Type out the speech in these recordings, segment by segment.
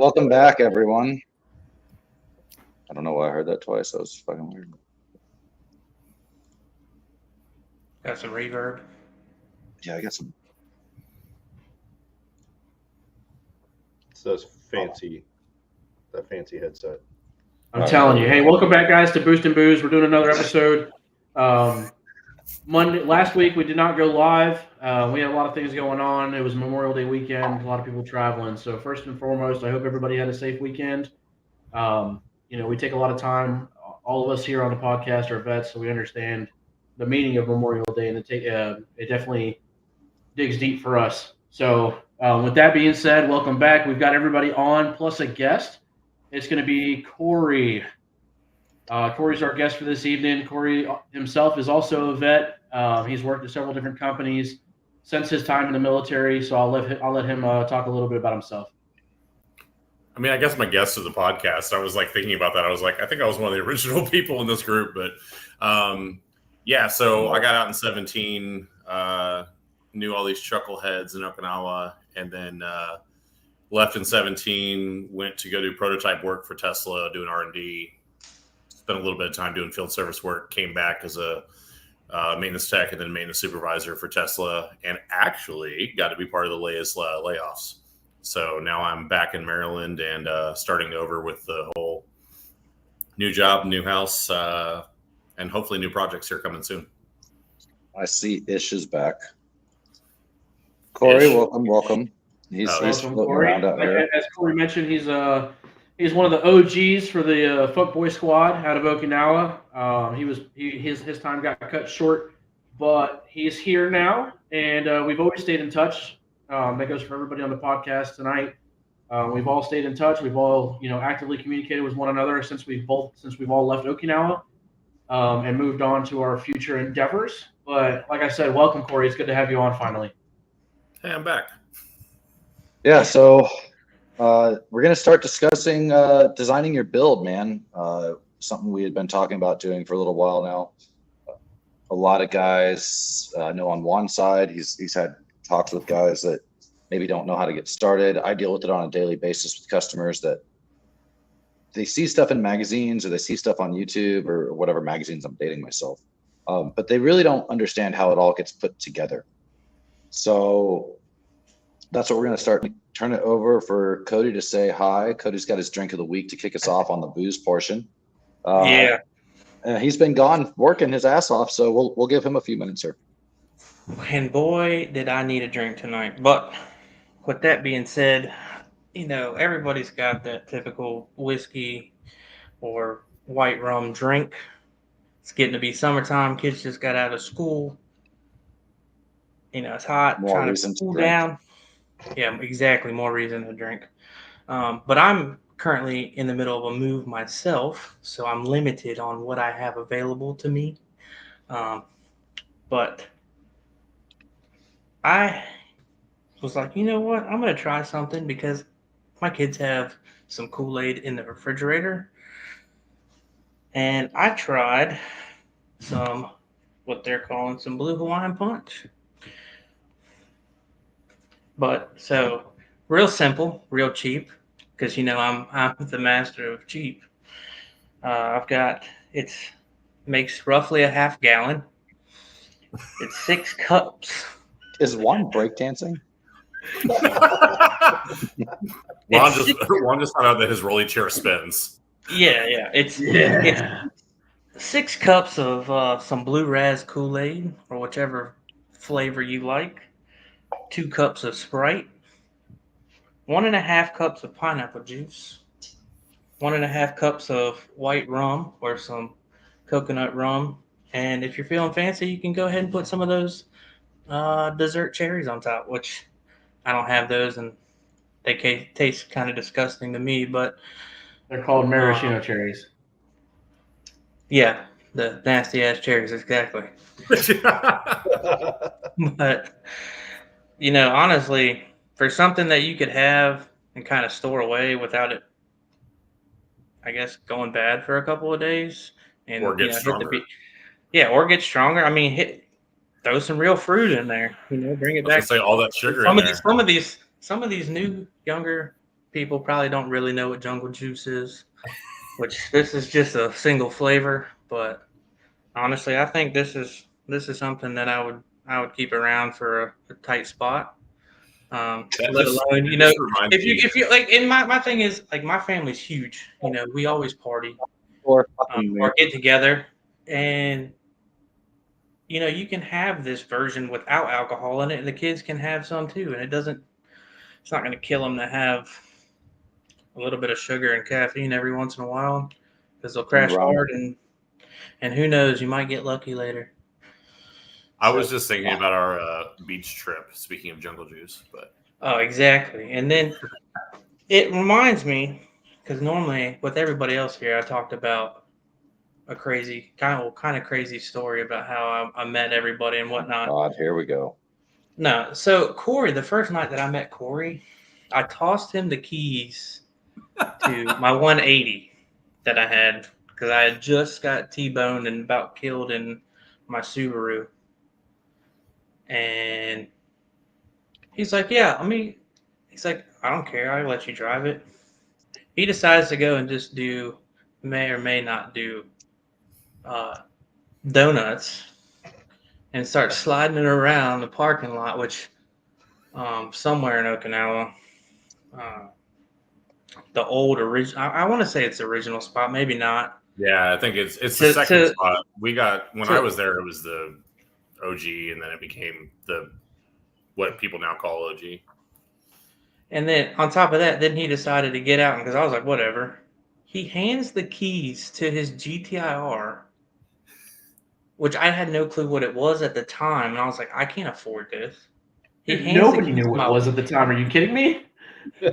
Welcome back, everyone. I don't know why I heard that twice. That was fucking weird. Got some reverb. Yeah, I got some. It's those fancy headset. I'm telling you. Hey, welcome back, guys, to Boost and Booze. We're doing another episode. Last week we did not go live. We had a lot of things going on. It was Memorial Day weekend. A lot of people traveling. So first and foremost, I hope everybody had a safe weekend. We take a lot of time. All of us here on the podcast are vets, so we understand the meaning of Memorial Day, and it definitely digs deep for us. So with that being said, welcome back. We've got everybody on plus a guest. It's going to be Corey. Corey's our guest for this evening. Corey himself is also a vet. He's worked at several different companies since his time in the military. So I'll let him talk a little bit about himself. I mean, I guess my guest of the podcast, I was like thinking about that. I was like, I think I was one of the original people in this group, but so I got out in 17, knew all these chuckleheads in Okinawa, and then left in 17, went to go do prototype work for Tesla, doing R&D, spent a little bit of time doing field service work, came back as a maintenance tech and then maintenance supervisor for Tesla, and actually got to be part of the latest layoffs. So now I'm back in Maryland and starting over with the whole new job, new house, and hopefully new projects here coming soon. I see Ish is back. Corey, Ish. welcome. He's Welcome, floating Corey. around out here. As Corey mentioned, he's one of the OGs for the Fuckboy Squad out of Okinawa. His time got cut short, but he's here now, and we've always stayed in touch. That goes for everybody on the podcast tonight. We've all stayed in touch. We've all actively communicated with one another since we've all left Okinawa and moved on to our future endeavors. But like I said, welcome, Corey. It's good to have you on finally. Hey, I'm back. Yeah, so we're going to start discussing designing your build, man. Something we had been talking about doing for a little while now. A lot of guys know on one side, he's had talks with guys that maybe don't know how to get started. I deal with it on a daily basis with customers that they see stuff in magazines or they see stuff on YouTube or whatever magazines. I'm dating myself. But they really don't understand how it all gets put together. So that's what we're going to start. Turn it over for Cody to say hi. Cody's got his drink of the week to kick us off on the booze portion. He's been gone working his ass off, so we'll give him a few minutes here. And boy, did I need a drink tonight. But with that being said, everybody's got that typical whiskey or white rum drink. It's getting to be summertime. Kids just got out of school. It's hot, More trying reason to to cool drink. down. Yeah, exactly. More reason to drink. But I'm currently in the middle of a move myself, so I'm limited on what I have available to me. But I was like, you know what? I'm going to try something because my kids have some Kool-Aid in the refrigerator. And I tried what they're calling some Blue Hawaiian Punch. But so real simple, real cheap, because I'm the master of cheap. It makes roughly a half gallon. It's 6 cups. Is Juan breakdancing? Juan just found out that his rolly chair spins. Yeah. It's 6 cups of some Blue Raz Kool-Aid or whichever flavor you like. 2 cups of Sprite. 1.5 cups of pineapple juice. 1.5 cups of white rum or some coconut rum. And if you're feeling fancy, you can go ahead and put some of those dessert cherries on top, which I don't have those, and they taste kind of disgusting to me, but they're called maraschino cherries. Yeah, the nasty ass cherries, exactly. But honestly, for something that you could have and kind of store away without it, I guess, going bad for a couple of days, and or get stronger. Or get stronger. I mean, throw some real fruit in there. Bring it back. Say all that sugar Some in of there. Some of these new younger people probably don't really know what Jungle Juice is, which this is just a single flavor. But honestly, I think this is something that I would keep around for a tight spot. Let alone, that just reminds me. if you like, and my thing is like my family's huge. We always party Or fucking or get together, and you can have this version without alcohol in it, and the kids can have some too, and it's not going to kill them to have a little bit of sugar and caffeine every once in a while because they'll crash rum. hard, and who knows, you might get lucky later. I was just thinking about our beach trip. Speaking of Jungle Juice, but Oh, exactly. And then it reminds me, because normally with everybody else here, I talked about a crazy kind of crazy story about how I met everybody and whatnot. God, here we go. No, so Corey, the first night that I met Corey, I tossed him the keys to my 180 that I had because I had just got T-boned and about killed in my Subaru. And he's like, yeah, he's like, I don't care. I'll let you drive it. He decides to go and just may or may not do donuts and start sliding it around the parking lot, which somewhere in Okinawa, the old original, I want to say it's the original spot, maybe not. yeah, I think it's the second spot. We got when I was there, it was the OG, and then it became what people now call OG. And then on top of that, then he decided to get out because I was like, whatever. He hands the keys to his GTI-R, which I had no clue what it was at the time, and I was like, I can't afford this. Nobody knew what it was at the time. Are you kidding me?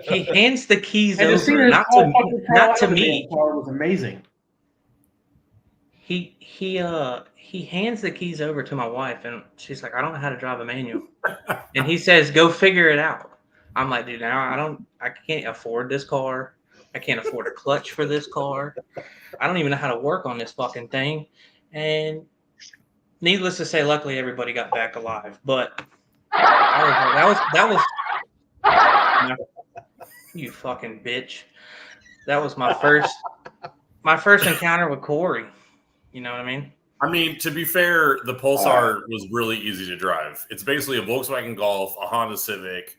He hands the keys And to see over, this not whole fucking car to out of the me. damn car was amazing. He hands the keys over to my wife, and she's like, I don't know how to drive a manual. And he says, go figure it out. I'm like, dude, now I can't afford this car. I can't afford a clutch for this car. I don't even know how to work on this fucking thing. And needless to say, luckily everybody got back alive. But that was you fucking bitch. That was my first encounter with Corey. You know what I mean? I mean, to be fair, the Pulsar was really easy to drive. It's basically a Volkswagen Golf, a Honda Civic,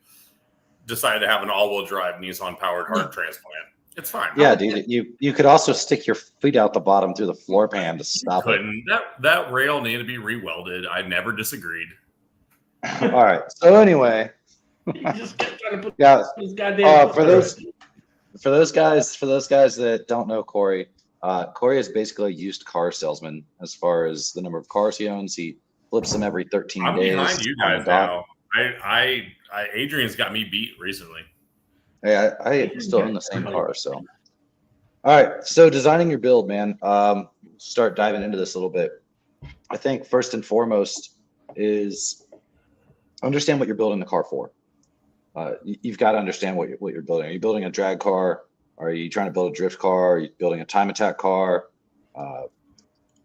decided to have an all-wheel drive Nissan-powered heart transplant. It's fine. Yeah, dude. You could also stick your feet out the bottom through the floor pan to stop it. That rail needed to be rewelded. I never disagreed. All right. So anyway, He just kept trying to put yeah. this goddamn For those guys that don't know Corey, Corey is basically a used car salesman as far as the number of cars he owns. He flips them every 13 I'm days. behind you guys now. Adrian's got me beat recently. Hey, I still own the same car. So, all right. So designing your build, man. Start diving into this a little bit. I think first and foremost is understand what you're building the car for. You've got to understand what you're building. Are you building a drag car? Are you trying to build a drift car? Are you building a time attack car? Are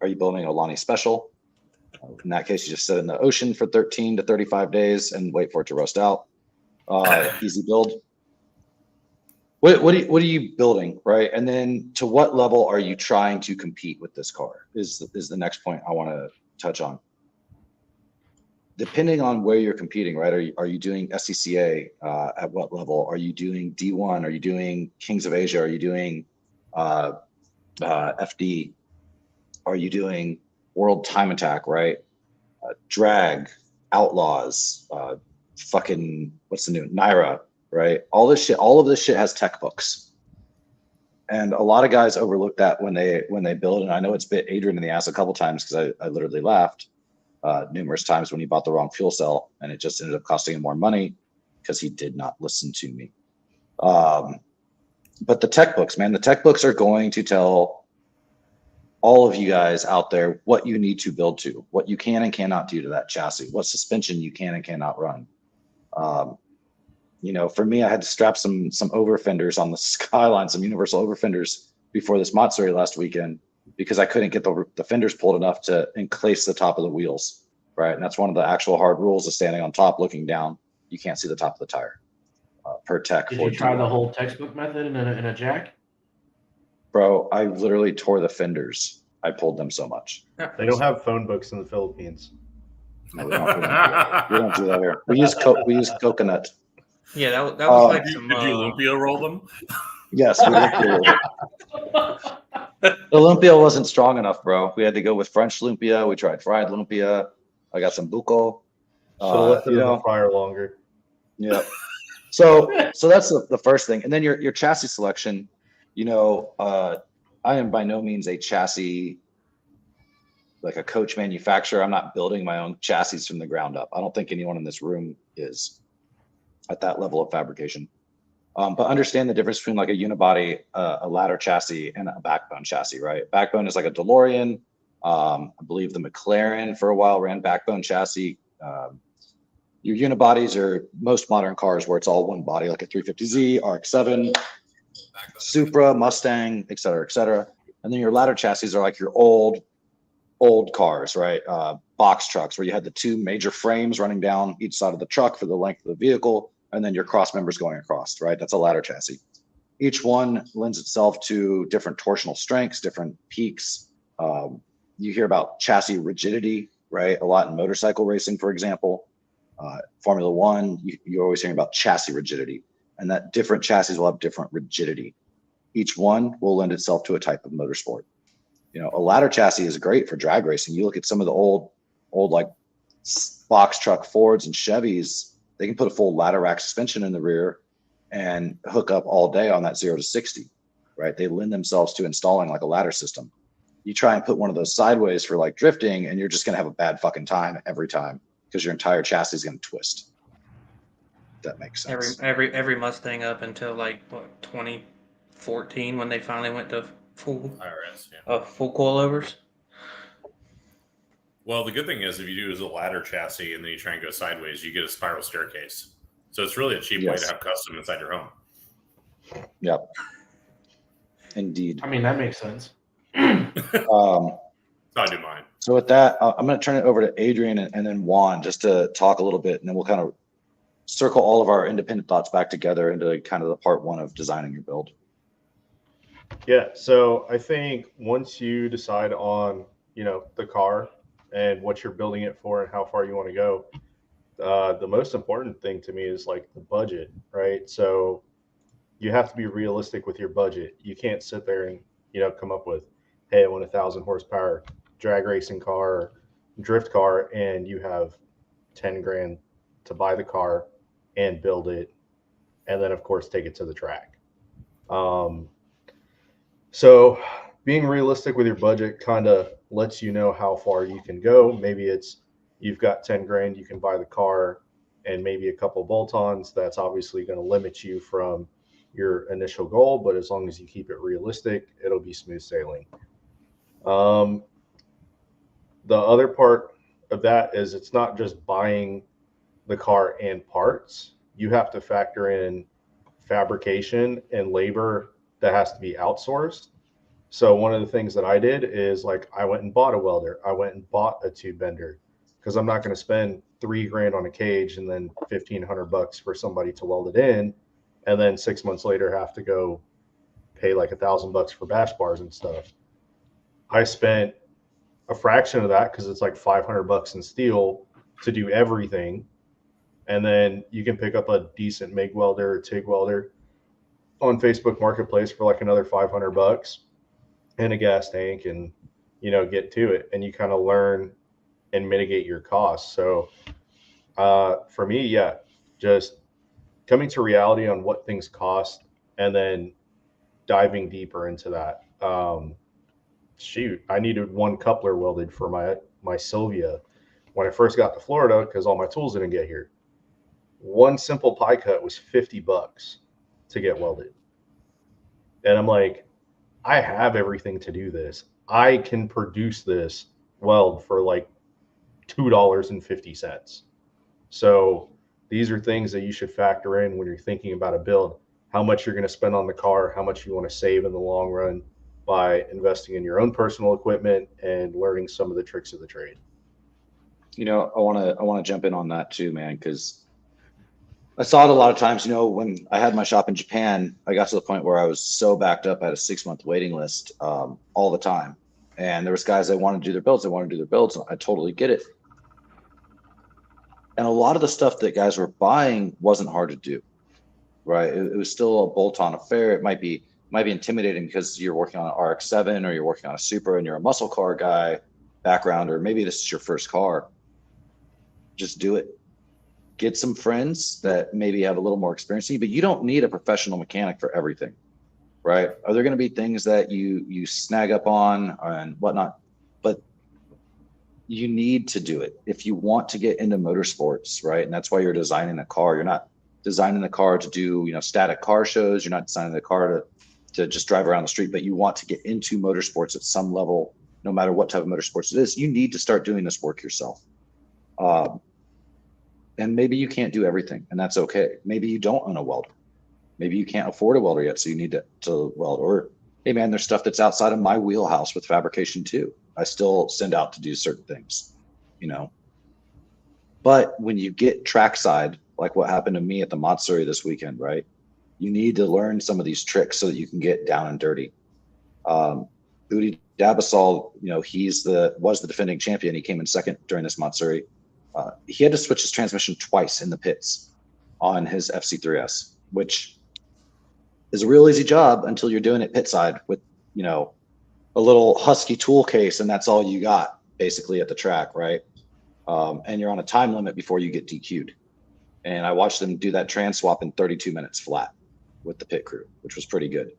you building a Lonnie Special? In that case, you just sit in the ocean for 13 to 35 days and wait for it to rust out. Easy build. What are you building, right? And then to what level are you trying to compete with this car is the next point I want to touch on. Depending on where you're competing, right? Are you doing SCCA at what level? Are you doing D1? Are you doing Kings of Asia? Are you doing FD? Are you doing World Time Attack, right? Drag, Outlaws, fucking what's the new Naira, right? All of this shit has tech books, and a lot of guys overlook that when they build. And I know it's bit Adrian in the ass a couple times because I literally laughed numerous times when he bought the wrong fuel cell, and it just ended up costing him more money because he did not listen to me. But the tech books, man, the tech books are going to tell all of you guys out there what you need to build to, what you can and cannot do to that chassis, what suspension you can and cannot run. For me, I had to strap some over fenders on the Skyline, some universal over fenders before this Matsuri last weekend because I couldn't get the fenders pulled enough to enclose the top of the wheels, right? And that's one of the actual hard rules of standing on top, looking down. You can't see the top of the tire. per tech. Did Ford you try the T1. whole textbook method in a jack? Bro, I literally tore the fenders. I pulled them so much. They don't have phone books in the Philippines. No, we don't do that here. We use coconut. Yeah, that was like Did some. you lumpia roll them? Yes, we lumpia. The lumpia wasn't strong enough, bro. We had to go with French lumpia. We tried fried lumpia. I got some buco. Should have left it You in the know, fryer longer. yeah. So that's the first thing, and then your chassis selection. You know, I am by no means a chassis, like a coach manufacturer. I'm not building my own chassis from the ground up. I don't think anyone in this room is at that level of fabrication. But understand the difference between like a unibody, a ladder chassis, and a backbone chassis, right? Backbone is like a DeLorean. I believe the McLaren for a while ran backbone chassis. Your unibodies are most modern cars where it's all one body, like a 350Z, RX-7, Supra, Mustang, et cetera, et cetera. And then your ladder chassis are like your old cars, right? Box trucks where you had the two major frames running down each side of the truck for the length of the vehicle, and then your cross members going across, right? That's a ladder chassis. Each one lends itself to different torsional strengths, different peaks. You hear about chassis rigidity, right? A lot in motorcycle racing, for example. Formula One, you're always hearing about chassis rigidity, and that different chassis will have different rigidity. Each one will lend itself to a type of motorsport. You know, a ladder chassis is great for drag racing. You look at some of the old like box truck Fords and Chevys, they can put a full ladder rack suspension in the rear and hook up all day on that 0 to 60, right? They lend themselves to installing like a ladder system. You try and put one of those sideways for like drifting, and you're just going to have a bad fucking time every time because your entire chassis is going to twist. That makes sense. Every Mustang up until like what 2014 when they finally went to full IRS, yeah. Full coilovers. Well, the good thing is if you use a ladder chassis and then you try and go sideways, you get a spiral staircase. So it's really a cheap way to have custom inside your home. Yep. Indeed. I mean, that makes sense. I do mine. So with that, I'm going to turn it over to Adrian and then Juan just to talk a little bit, and then we'll kind of circle all of our independent thoughts back together into kind of the part one of designing your build. Yeah, so I think once you decide on, you know, the car and what you're building it for and how far you want to go, the most important thing to me is like the budget, right? So you have to be realistic with your budget. You can't sit there and, you know, come up with, hey, I want 1,000 horsepower drag racing car, drift car, and you have 10 grand to buy the car and build it, and then of course take it to the track. So being realistic with your budget kind of lets you know how far you can go. Maybe it's you've got 10 grand, you can buy the car and maybe a couple bolt-ons. That's obviously going to limit you from your initial goal, but as long as you keep it realistic, it'll be smooth sailing. The other part of that is it's not just buying the car and parts. You have to factor in fabrication and labor that has to be outsourced. So one of the things that I did is like I went and bought a welder. I went and bought a tube bender because I'm not going to spend $3 grand on a cage and then $1,500 for somebody to weld it in, and then 6 months later have to go pay like $1,000 for bash bars and stuff. I spent a fraction of that because it's like $500 in steel to do everything. And then you can pick up a decent MIG welder or TIG welder on Facebook Marketplace for like another $500 and a gas tank, and, you know, get to it. And you kind of learn and mitigate your costs. So for me, yeah, just coming to reality on what things cost and then diving deeper into that. Shoot, I needed one coupler welded for my Sylvia when I first got to Florida because all my tools didn't get here. One simple pie cut was $50 to get welded. And I'm like, I have everything to do this. I can produce this weld for like $2.50. So these are things that you should factor in when you're thinking about a build, how much you're going to spend on the car, how much you want to save in the long run by investing in your own personal equipment and learning some of the tricks of the trade. You know, I want to jump in on that too, man, because I saw it a lot of times, when I had my shop in Japan, I got to the point where I was so backed up, I had a 6-month waiting list all the time. And there was guys that wanted to do their builds. And I totally get it. And a lot of the stuff that guys were buying wasn't hard to do, right? It was still a bolt-on affair. It might be intimidating because you're working on an RX-7 or you're working on a Super and you're a muscle car guy background, or maybe this is your first car. Just do it. Get some friends that maybe have a little more experience than you, but you don't need a professional mechanic for everything, right? Are there going to be things that you snag up on and whatnot? But you need to do it if you want to get into motorsports, right? And that's why you're designing a car. You're not designing the car to do, static car shows. You're not designing the car to just drive around the street, but you want to get into motorsports at some level, no matter what type of motorsports it is. You need to start doing this work yourself. And maybe you can't do everything, and that's okay. Maybe you don't own a welder. Maybe you can't afford a welder yet, so you need to weld. Or, hey man, there's stuff that's outside of my wheelhouse with fabrication too. I still send out to do certain things, But when you get trackside, like what happened to me at the Matsuri this weekend, right? You need to learn some of these tricks so that you can get down and dirty. Udi Dabasol, was the defending champion. He came in second during this Matsuri. He had to switch his transmission twice in the pits on his FC3S, which is a real easy job until you're doing it pit side with, a little Husky tool case, and that's all you got basically at the track, right? And you're on a time limit before you get DQ'd. And I watched them do that trans swap in 32 minutes flat with the pit crew, which was pretty good.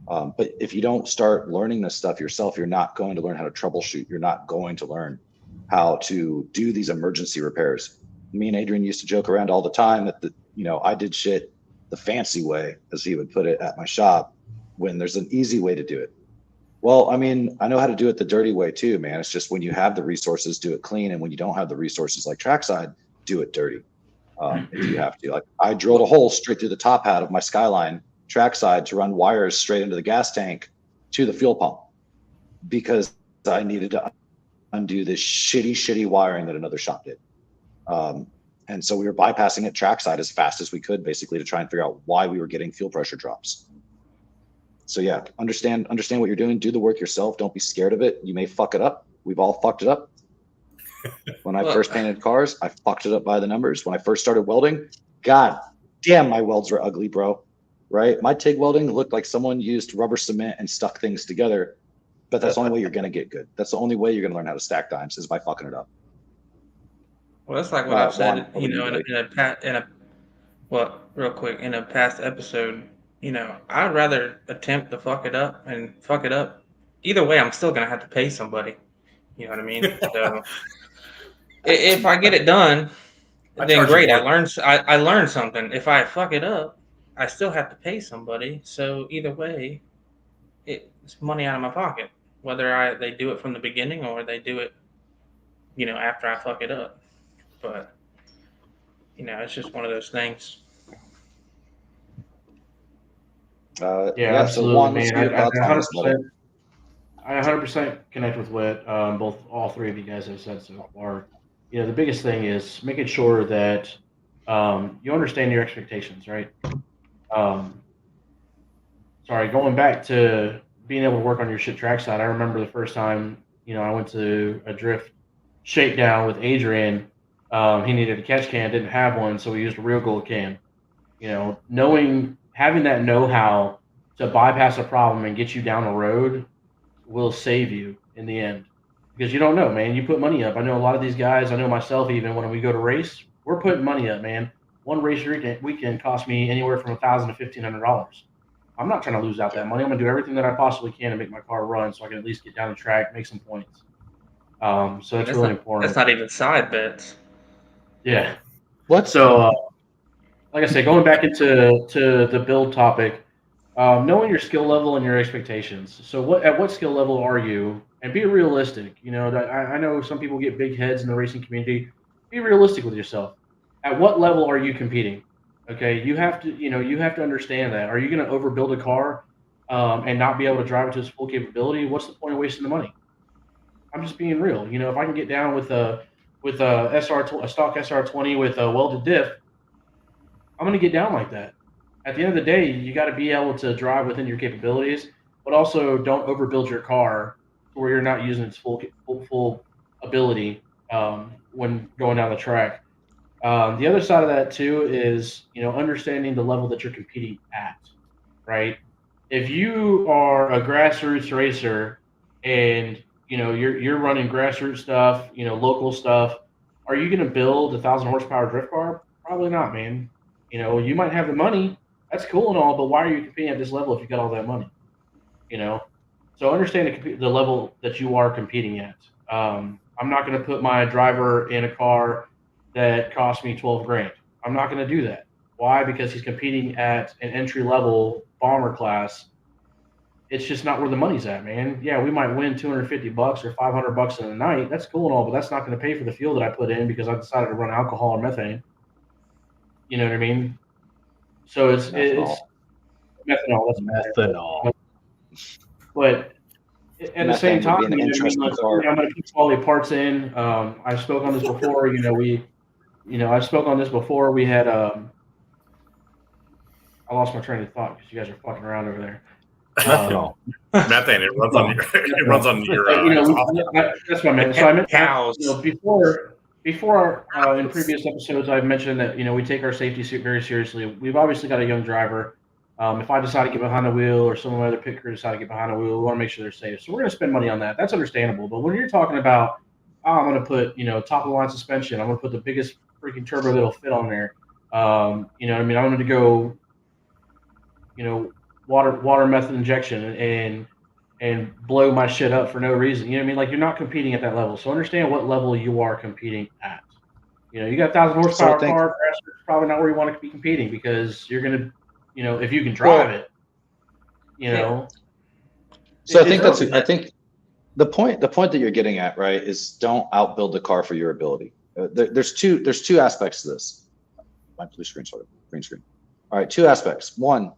But if you don't start learning this stuff yourself, you're not going to learn how to troubleshoot. You're not going to learn how to do these emergency repairs. Me and Adrian used to joke around all the time that I did shit the fancy way, as he would put it, at my shop, when there's an easy way to do it. Well, I mean, I know how to do it the dirty way too, man. It's just when you have the resources, do it clean, and when you don't have the resources like trackside, do it dirty. If you have to. Like, I drilled a hole straight through the top hat of my Skyline trackside to run wires straight into the gas tank to the fuel pump because I needed to undo this shitty wiring that another shop did. And so we were bypassing it trackside as fast as we could, basically, to try and figure out why we were getting fuel pressure drops. So yeah, understand what you're doing. Do the work yourself. Don't be scared of it. You may fuck it up. We've all fucked it up. When I first painted cars, I fucked it up by the numbers. When I first started welding, god damn, my welds were ugly, bro. Right? My TIG welding looked like someone used rubber cement and stuck things together. But that's the only way you're going to get good. That's the only way you're going to learn how to stack dimes, is by fucking it up. Well, that's like what I've said, real quick, in a past episode, I'd rather attempt to fuck it up and fuck it up. Either way, I'm still going to have to pay somebody. You know what I mean? So if I get it done, then great. I learned something. If I fuck it up, I still have to pay somebody. So either way, it's money out of my pocket, whether they do it from the beginning or they do it, after I fuck it up. But, it's just one of those things. Absolutely, man. I 100% connect with what all three of you guys have said so far. The biggest thing is making sure that you understand your expectations, right? Going back to being able to work on your shit trackside, I remember the first time, I went to a drift shakedown with Adrian. He needed a catch can, didn't have one, so we used a Real Gold can. Having that know-how to bypass a problem and get you down the road will save you in the end, because you don't know, man. You put money up. I know a lot of these guys. I know myself. Even when we go to race, we're putting money up, man. One race weekend cost me anywhere from $1,000 to $1,500. I'm not trying to lose out that money. I'm gonna do everything that I possibly can to make my car run, so I can at least get down the track, make some points. So that's really important. That's not even side bets. Yeah. So, like I said, going back into the build topic, knowing your skill level and your expectations. So at what skill level are you? And be realistic. I know some people get big heads in the racing community. Be realistic with yourself. At what level are you competing? Okay, you have to understand that. Are you going to overbuild a car and not be able to drive it to its full capability? What's the point of wasting the money? I'm just being real. If I can get down with a stock SR20 with a welded diff, I'm going to get down like that. At the end of the day, you got to be able to drive within your capabilities, but also don't overbuild your car where you're not using its full ability when going down the track. The other side of that too is, understanding the level that you're competing at, right? If you are a grassroots racer and you're running grassroots stuff, local stuff, are you going to build 1,000 horsepower drift car? Probably not, man. You might have the money. That's cool and all, but why are you competing at this level if you got all that money? So understand the level that you are competing at. I'm not going to put my driver in a car that cost me 12 grand. I'm not going to do that. Why? Because he's competing at an entry level bomber class. It's just not where the money's at, man. Yeah, we might win $250 or $500 in a night. That's cool and all, but that's not going to pay for the fuel that I put in because I decided to run alcohol or methane. You know what I mean? So it's methanol. That's Methanol. But at the same time, I'm going to put all the parts in. I spoke on this before. I spoke on this before. We had. I lost my train of thought because you guys are fucking around over there. Methanol. Methane. It runs on your. It runs on your. That's what I meant. So I meant cows. Before in previous episodes, I've mentioned that we take our safety very seriously. We've obviously got a young driver. If I decide to get behind the wheel or some other pit crew decide to get behind the wheel, we want to make sure they're safe. So we're going to spend money on that. That's understandable. But when you're talking about, I'm going to put, top of the line suspension, I'm going to put the biggest freaking turbo that'll fit on there. I'm going to go, water method injection and blow my shit up for no reason. Like you're not competing at that level. So understand what level you are competing at. You got 1,000 horsepower car, it's probably not where you want to be competing because you're going to, if you can drive it, So I think the point that you're getting at, right, is don't outbuild the car for your ability. There's two aspects to this. My blue screen, sorry, green screen. All right, two aspects. One,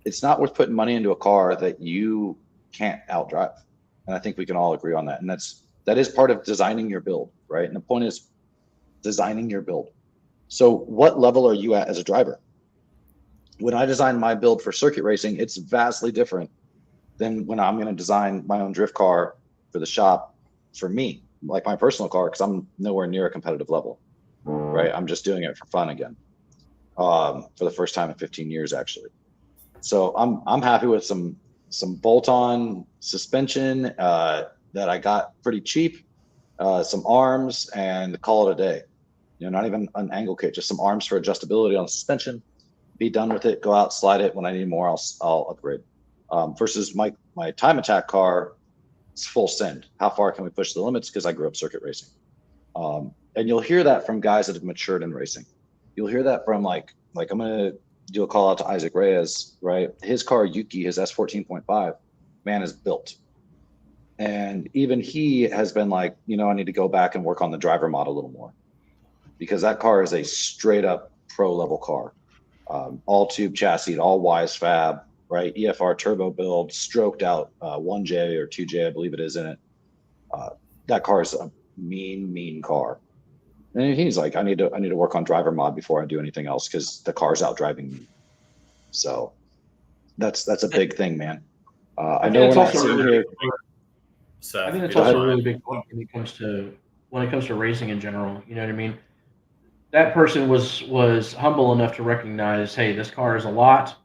it's not worth putting money into a car that you can't outdrive, and I think we can all agree on that. And that is part of designing your build, right? And the point is designing your build. So what level are you at as a driver? When I design my build for circuit racing, it's vastly different than when I'm going to design my own drift car for the shop for me, like my personal car, because I'm nowhere near a competitive level, right? I'm just doing it for fun again, for the first time in 15 years, actually. So I'm happy with some bolt-on suspension that I got pretty cheap, some arms, and call it a day. Not even an angle kit, just some arms for adjustability on suspension. Be done with it, go out, slide it. When I need more, I'll upgrade. Versus my time attack car, it's full send. How far can we push the limits? Because I grew up circuit racing. And you'll hear that from guys that have matured in racing. You'll hear that from like I'm going to do a call out to Isaac Reyes, right? His car, Yuki, his S14.5, man, is built. And even he has been like, I need to go back and work on the driver mod a little more. Because that car is a straight up pro level car. All tube chassis, all Wise Fab, right? EFR turbo build, stroked out 1J or 2J, I believe it is in it. That car is a mean car. And he's like, I need to work on driver mod before I do anything else because the car's out driving me. So that's a big thing, man. I know we're not sitting here. I think that's also a really big point when it comes to racing in general. You know what I mean? That person was humble enough to recognize, hey, this car is a lot.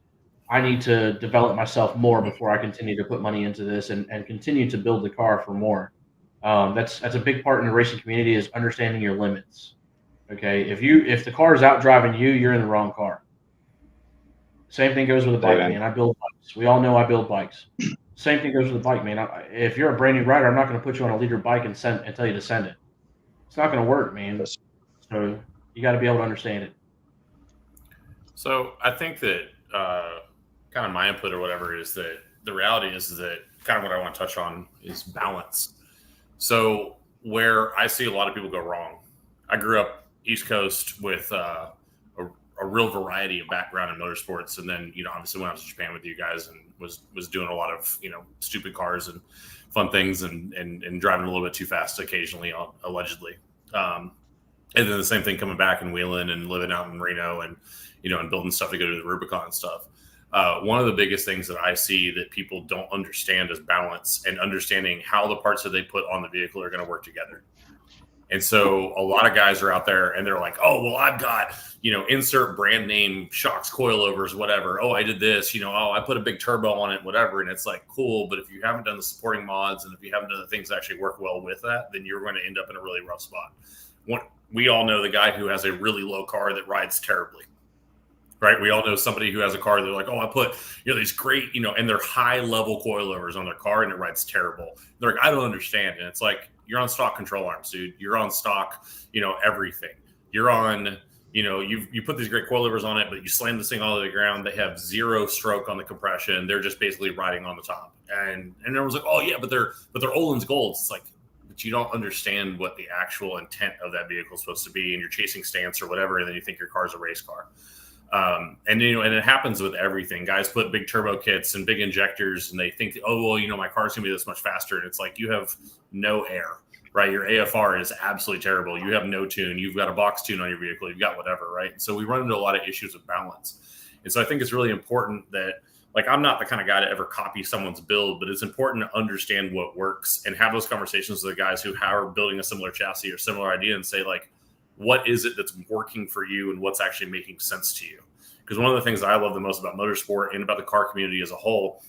I need to develop myself more before I continue to put money into this and continue to build the car for more. That's a big part in the racing community is understanding your limits. Okay, if the car is out driving you, you're in the wrong car. Same thing goes with a bike, man. I build bikes. We all know I build bikes. Same thing goes with a bike, man. If you're a brand new rider, I'm not going to put you on a leader bike and tell you to send it. It's not going to work, man. So you got to be able to understand it. So I think that kind of my input or whatever is that the reality is that kind of what I want to touch on is balance. So where I see a lot of people go wrong, I grew up East Coast with a real variety of background in motorsports, and then obviously when I was in Japan with you guys and was doing a lot of stupid cars and fun things and driving a little bit too fast occasionally, allegedly. And then the same thing coming back and wheeling and living out in Reno and, and building stuff to go to the Rubicon and stuff. One of the biggest things that I see that people don't understand is balance and understanding how the parts that they put on the vehicle are going to work together. And so a lot of guys are out there and they're like, oh, well, I've got, insert brand name shocks, coilovers, whatever. Oh, I did this, I put a big turbo on it, whatever. And it's like, cool. But if you haven't done the supporting mods and if you haven't done the things that actually work well with that, then you're going to end up in a really rough spot. We all know the guy who has a really low car that rides terribly, right? We all know somebody who has a car. They're like, oh, I put, these great, and they're high level coilovers on their car and it rides terrible. They're like, I don't understand. And it's like, you're on stock control arms, dude. You're on stock, everything. You're on, you put these great coilovers on it, but you slam this thing all to the ground. They have zero stroke on the compression. They're just basically riding on the top. And everyone's like, oh yeah, but they're Öhlins Golds. It's like, but you don't understand what the actual intent of that vehicle is supposed to be, and you're chasing stance or whatever, and then you think your car's a race car. And it happens with everything. Guys put big turbo kits and big injectors, and they think, oh well, my car's gonna be this much faster, and it's like you have no air, right? Your AFR is absolutely terrible. You have no tune. You've got a box tune on your vehicle. You've got whatever, right? And so we run into a lot of issues with balance, and so I think it's really important that. Like, I'm not the kind of guy to ever copy someone's build, but it's important to understand what works and have those conversations with the guys who are building a similar chassis or similar idea and say, like, what is it that's working for you and what's actually making sense to you? Because one of the things that I love the most about motorsport and about the car community as a whole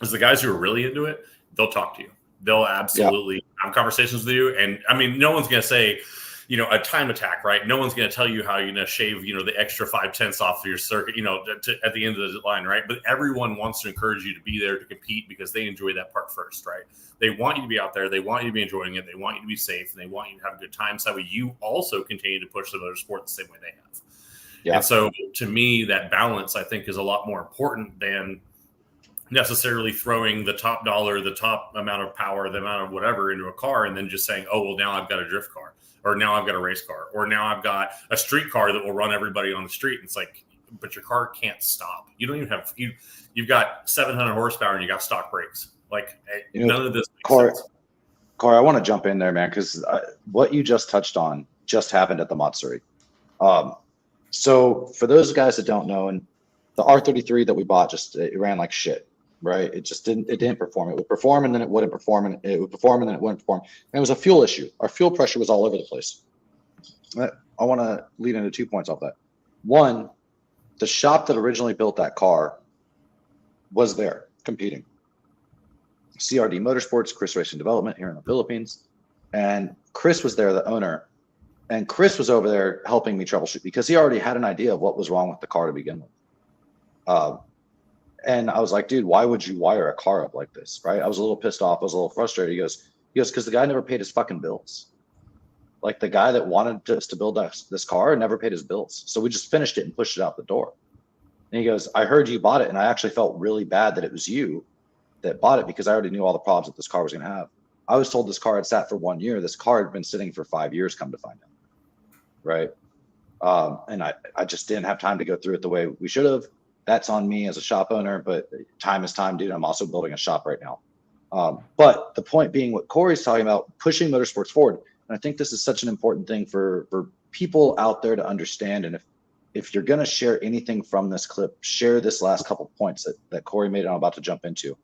is the guys who are really into it, they'll talk to you. They'll absolutely have conversations with you. And, I mean, no one's going to say, a time attack, right? No one's going to tell you how you're going to shave, the extra 5/10 off of your circuit, at the end of the line, right? But everyone wants to encourage you to be there to compete because they enjoy that part first, right? They want you to be out there. They want you to be enjoying it. They want you to be safe, and they want you to have a good time. So that way you also continue to push the motorsport the same way they have. Yeah. And so to me, that balance, I think, is a lot more important than necessarily throwing the top dollar, the top amount of power, the amount of whatever into a car, and then just saying, oh, well, now I've got a drift car. Or now I've got a race car, or now I've got a street car that will run everybody on the street. It's like, but your car can't stop. You don't even have you've got 700 horsepower and you got stock brakes. Like none of this makes sense. Corey, I want to jump in there, man, because what you just touched on just happened at the Matsuri. So for those guys that don't know, and the R33 that we bought it ran like shit. Right, it didn't perform. It would perform and then it wouldn't perform, and it would perform and then it wouldn't perform. And it was a fuel issue. Our fuel pressure was all over the place. I want to lead into 2 points off that. One, the shop that originally built that car was there competing. CRD Motorsports, Chris Racing Development here in the Philippines, and Chris was there, the owner, and Chris was over there helping me troubleshoot because he already had an idea of what was wrong with the car to begin with. And I was like, dude, why would you wire a car up like this? Right. I was a little pissed off. I was a little frustrated. He goes, because the guy never paid his fucking bills. Like the guy that wanted us to build this car never paid his bills. So we just finished it and pushed it out the door. And he goes, I heard you bought it. And I actually felt really bad that it was you that bought it because I already knew all the problems that this car was going to have. I was told this car had sat for 1 year. This car had been sitting for 5 years, come to find out. Right. And I just didn't have time to go through it the way we should have. That's on me as a shop owner, but time is time, dude. I'm also building a shop right now. But the point being what Corey's talking about, pushing motorsports forward. And I think this is such an important thing for people out there to understand. And if you're going to share anything from this clip, share this last couple points that Corey made and I'm about to jump into.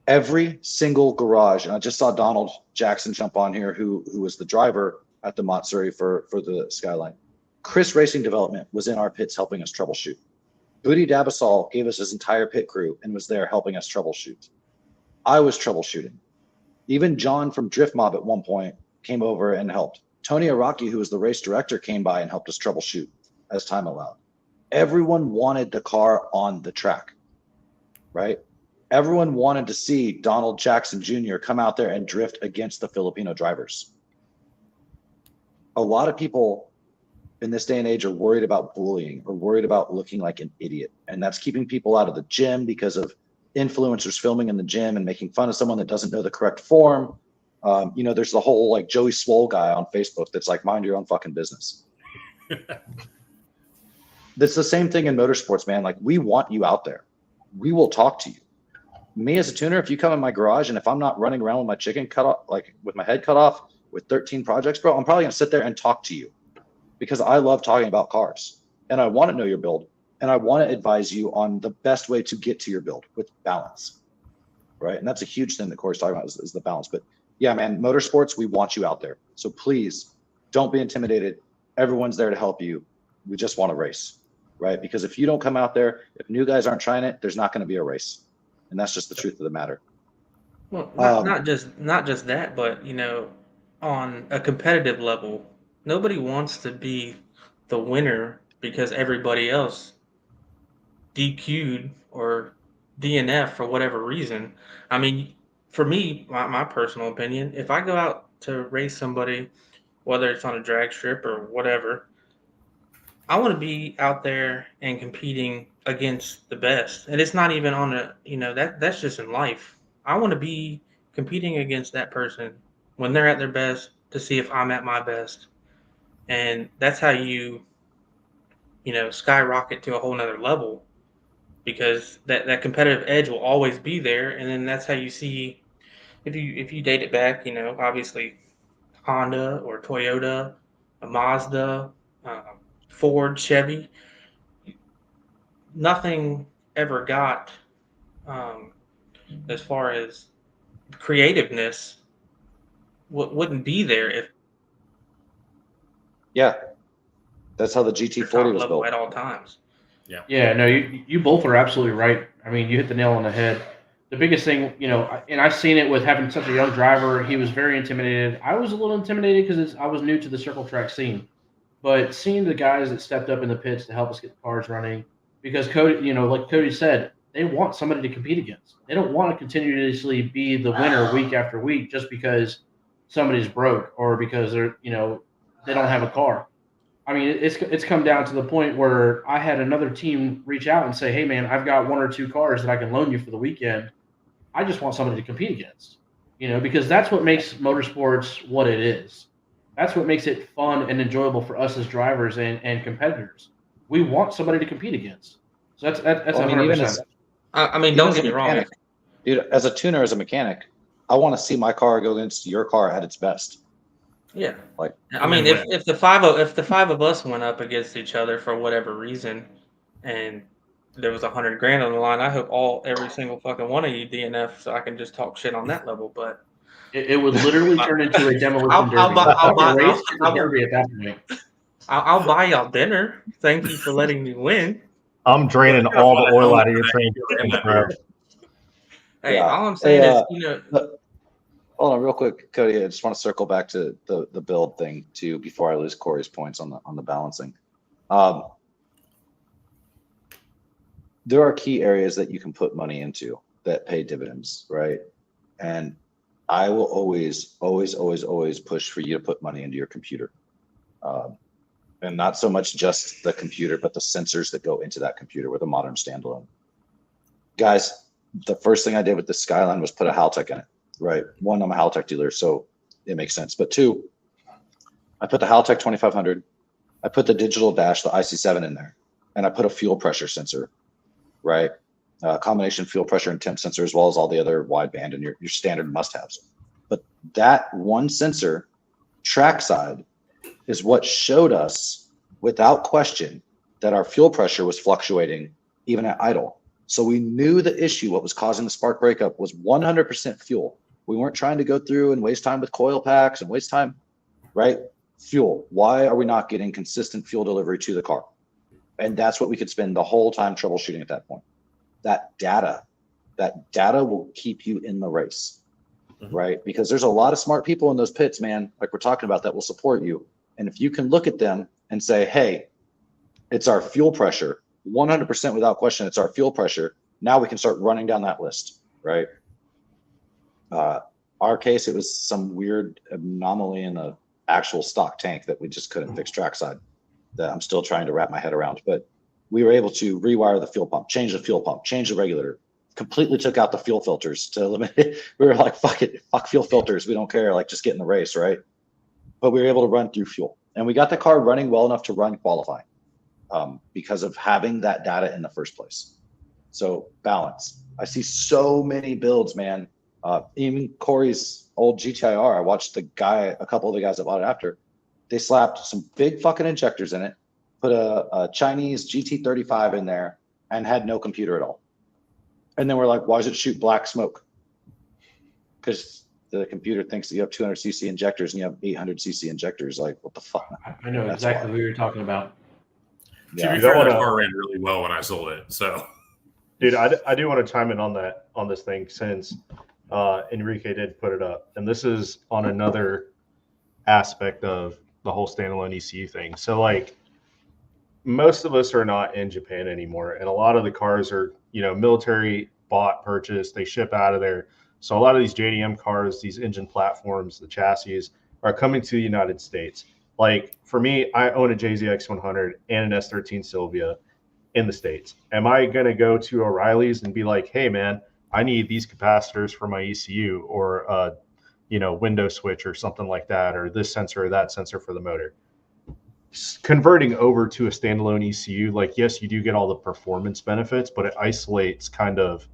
Every single garage, and I just saw Donald Jackson jump on here, who was the driver at the Matsuri for the Skyline. Chris Racing Development was in our pits helping us troubleshoot. Booty Dabasol gave us his entire pit crew and was there helping us troubleshoot. I was troubleshooting. Even John from Drift Mob at one point came over and helped. Tony Araki, who was the race director, came by and helped us troubleshoot as time allowed. Everyone wanted the car on the track, right? Everyone wanted to see Donald Jackson Jr. come out there and drift against the Filipino drivers. A lot of people in this day and age are worried about bullying or worried about looking like an idiot. And that's keeping people out of the gym because of influencers filming in the gym and making fun of someone that doesn't know the correct form. There's the whole like Joey Swole guy on Facebook that's like, mind your own fucking business. That's the same thing in motorsports, man. Like, we want you out there. We will talk to you. Me as a tuner, if you come in my garage and if I'm not running around with my chicken cut off, like with my head cut off, with 13 projects, bro, I'm probably gonna sit there and talk to you because I love talking about cars and I want to know your build and I want to advise you on the best way to get to your build with balance, right? And that's a huge thing that Corey's talking about is the balance. But yeah, man, motorsports, we want you out there. So please don't be intimidated. Everyone's there to help you. We just want to race, right? Because if you don't come out there, if new guys aren't trying it, there's not going to be a race. And that's just the truth of the matter. Well, not just that, but you know, on a competitive level, nobody wants to be the winner because everybody else DQ'd or DNF for whatever reason. I mean, for me, my personal opinion, if I go out to race somebody, whether it's on a drag strip or whatever, I want to be out there and competing against the best. And it's not even on a, you know, that's just in life. I want to be competing against that person when they're at their best to see if I'm at my best. And that's how you know, skyrocket to a whole nother level because that competitive edge will always be there. And then that's how you see if you date it back, you know, obviously Honda or Toyota, a Mazda, Ford, Chevy, nothing ever got as far as creativeness wouldn't be there if Yeah. That's how the they're GT40 top was level built. at all times. Yeah, no, you both are absolutely right. I mean, you hit the nail on the head. The biggest thing, you know, and I've seen it with having such a young driver. He was very intimidated. I was a little intimidated because I was new to the circle track scene. But seeing the guys that stepped up in the pits to help us get the cars running, because Cody, you know, like Cody said, they want somebody to compete against. They don't want to continuously be the winner week after week just because somebody's broke or because they're, you know, they don't have a car. I mean, it's come down to the point where I had another team reach out and say, "Hey, man, I've got 1 or 2 cars that I can loan you for the weekend. I just want somebody to compete against." You know, because that's what makes motorsports what it is. That's what makes it fun and enjoyable for us as drivers and competitors. We want somebody to compete against. So that's Well, I mean, 100%. I mean, even don't as get a me wrong. mechanic, dude, as a tuner, as a mechanic, I want to see my car go against your car at its best. Yeah. Like, I mean, if the five of us went up against each other for whatever reason, and there was $100,000 on the line, I hope every single fucking one of you DNF so I can just talk shit on that level. But It would literally turn into a demolition I'll derby. buy- I'll Not a buy- race, it's a I'll- derby at that point. I'll buy y'all dinner. Thank you for letting me win. I'm draining Gotta all find the a oil helmet out of your for that. transmission, bro. Hey, Yeah. all I'm saying Hey, is, you know, hold on, real quick, Cody. I just want to circle back to the build thing too before I lose Corey's points on the balancing. There are key areas that you can put money into that pay dividends, right? And I will always push for you to put money into your computer, and not so much just the computer, but the sensors that go into that computer with a modern standalone. Guys, the first thing I did with the Skyline was put a Haltech in it. Right. One, I'm a Haltech dealer, so it makes sense. But two, I put the Haltech 2500. I put the digital dash, the IC7 in there, and I put a fuel pressure sensor, right? Combination fuel pressure and temp sensor, as well as all the other wideband and your standard must-haves. But that one sensor, trackside, is what showed us, without question, that our fuel pressure was fluctuating even at idle. So we knew the issue, what was causing the spark breakup, was 100% fuel. We weren't trying to go through and waste time with coil packs and waste time, right? Fuel. Why are we not getting consistent fuel delivery to the car? And that's what we could spend the whole time troubleshooting at that point. That data will keep you in the race, right? Because there's a lot of smart people in those pits, man, like we're talking about, that will support you. And if you can look at them and say, hey, it's our fuel pressure, 100% without question, it's our fuel pressure. Now we can start running down that list, right? Our case, it was some weird anomaly in the actual stock tank that we just couldn't fix trackside that I'm still trying to wrap my head around. But we were able to rewire the fuel pump, change the fuel pump, change the regulator, completely took out the fuel filters to eliminate. We were like, fuck it, fuck fuel filters. We don't care, like just get in the race, right? But we were able to run through fuel. And we got the car running well enough to run qualifying because of having that data in the first place. So balance. I see so many builds, man, Even Corey's old GTIR, I watched a couple of the guys that bought it after. They slapped some big fucking injectors in it, put a Chinese GT35 in there, and had no computer at all. And then we're like, why does it shoot black smoke? Because the computer thinks that you have 200cc injectors and you have 800cc injectors. Like, what the fuck? I know That's exactly why. what you're talking about. To Yeah. be fair, that car ran really well when I sold it. So, Dude, I do want to chime in on this thing since Enrique did put it up, and this is on another aspect of the whole standalone ECU thing. So like, most of us are not in Japan anymore, and a lot of the cars are, military bought, purchased, they ship out of there. So a lot of these JDM cars, these engine platforms, the chassis are coming to the United States. Like for me, I own a JZX 100 and an S13 Sylvia in the States. Am I going to go to O'Reilly's and be like, hey man, I need these capacitors for my ECU, or window switch or something like that, or this sensor or that sensor for the motor? Converting over to a standalone ECU, like, yes, you do get all the performance benefits, but it isolates kind of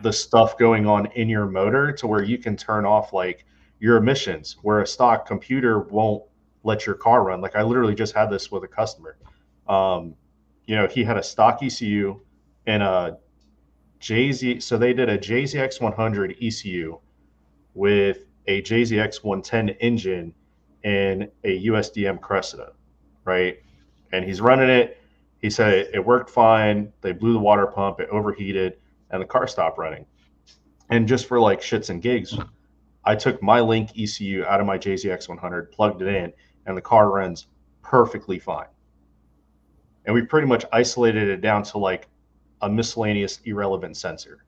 the stuff going on in your motor to where you can turn off like your emissions, where a stock computer won't let your car run. Like I literally just had this with a customer. He had a stock ECU and a JZ. So they did a JZX 100 ECU with a JZX 110 engine and a USDM Cressida, right? And he's running it. He said it worked fine. They blew the water pump, it overheated, and the car stopped running. And just for like shits and gigs, I took my Link ECU out of my JZX 100, plugged it in, and the car runs perfectly fine. And we pretty much isolated it down to like a miscellaneous irrelevant sensor,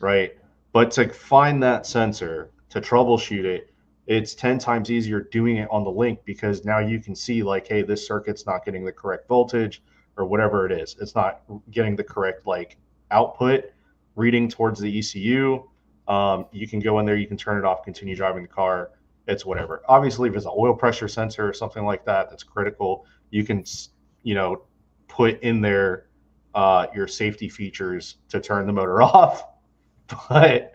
right? But to find that sensor, to troubleshoot it, it's 10 times easier doing it on the Link, because now you can see like, hey, this circuit's not getting the correct voltage or whatever it is. It's not getting the correct like output reading towards the ECU. You can go in there, you can turn it off, continue driving the car. It's whatever. Obviously, if it's an oil pressure sensor or something like that, that's critical, you can, put in there your safety features to turn the motor off. But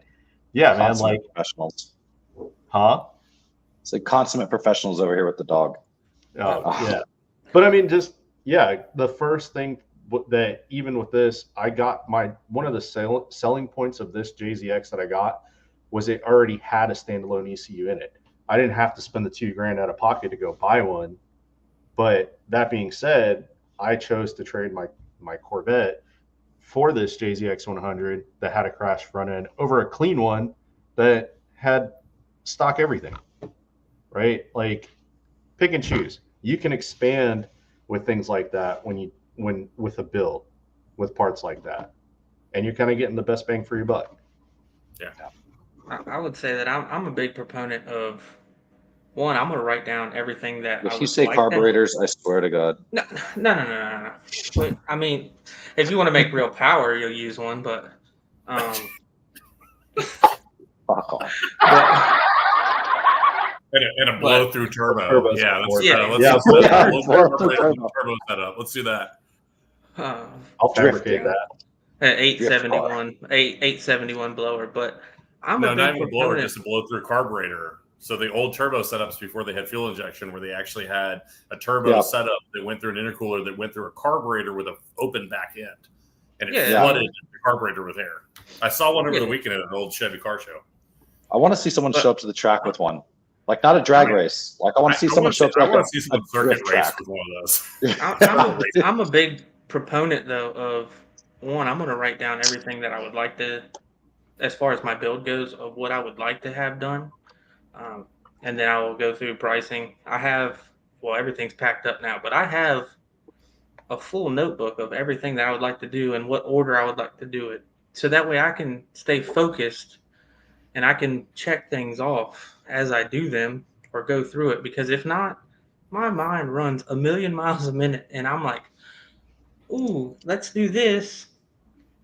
yeah, man, like professionals. Huh? It's like consummate professionals over here with the dog. Yeah. But I mean, the first thing that even with this, I got one of the selling points of this JZX that I got was it already had a standalone ECU in it. I didn't have to spend the $2,000 out of pocket to go buy one. But that being said, I chose to trade my Corvette for this JZX 100 that had a crash front end over a clean one that had stock everything, right? Like pick and choose. You can expand with things like that when with a build with parts like that, and you're kind of getting the best bang for your buck. Yeah, I would say that I'm a big proponent of one. I'm gonna write down everything that. If you say carburetors, I swear to God. No. But, I mean, if you want to make real power, you'll use one. But Fuck off. and a blow through turbo. Turbo Yeah, support. let's Turbo. turbo setup. Let's do that. I'll fabricate that. 871 blower, but I'm a not big even a blower, proponent. just a blow through carburetor. So the old turbo setups before they had fuel injection, where they actually had a turbo setup that went through an intercooler that went through a carburetor with an open back end, and it flooded the carburetor with air. I saw one over the weekend at an old Chevy car show. I want to see someone show up to the track with one, like not a drag race. Like I want to see someone show up. I want to see someone circuit race with one of those. I'm a big proponent though of one. I'm going to write down everything that I would like to, as far as my build goes, of what I would like to have done. And then I will go through pricing. Everything's packed up now, but I have a full notebook of everything that I would like to do and what order I would like to do it. So that way I can stay focused and I can check things off as I do them or go through it. Because if not, my mind runs a million miles a minute and I'm like, ooh, let's do this.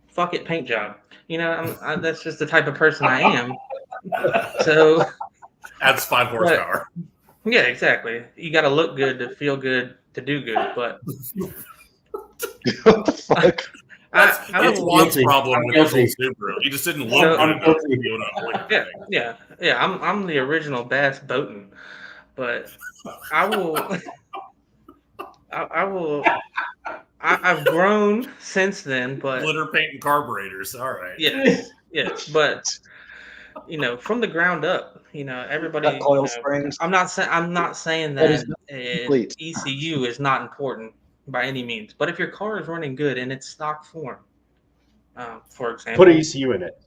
Fuck it, paint job. That's just the type of person I am. So Adds 5 horsepower. Yeah, exactly. You got to look good to feel good to do good. But What the fuck? That's will- Juan's guilty. problem I'm with his guilty. old Subaru. He just didn't So- look good I'm enough guilty. to be able to avoid the thing. yeah. I'm the original Bass Boatin, but I will. I've grown since then, but Glitter paint and carburetors. All right. yes, but from the ground up, everybody. Got coil springs. I'm not saying That is that complete. ECU is not important by any means, but if your car is running good in its stock form, for example, Put an ECU in it.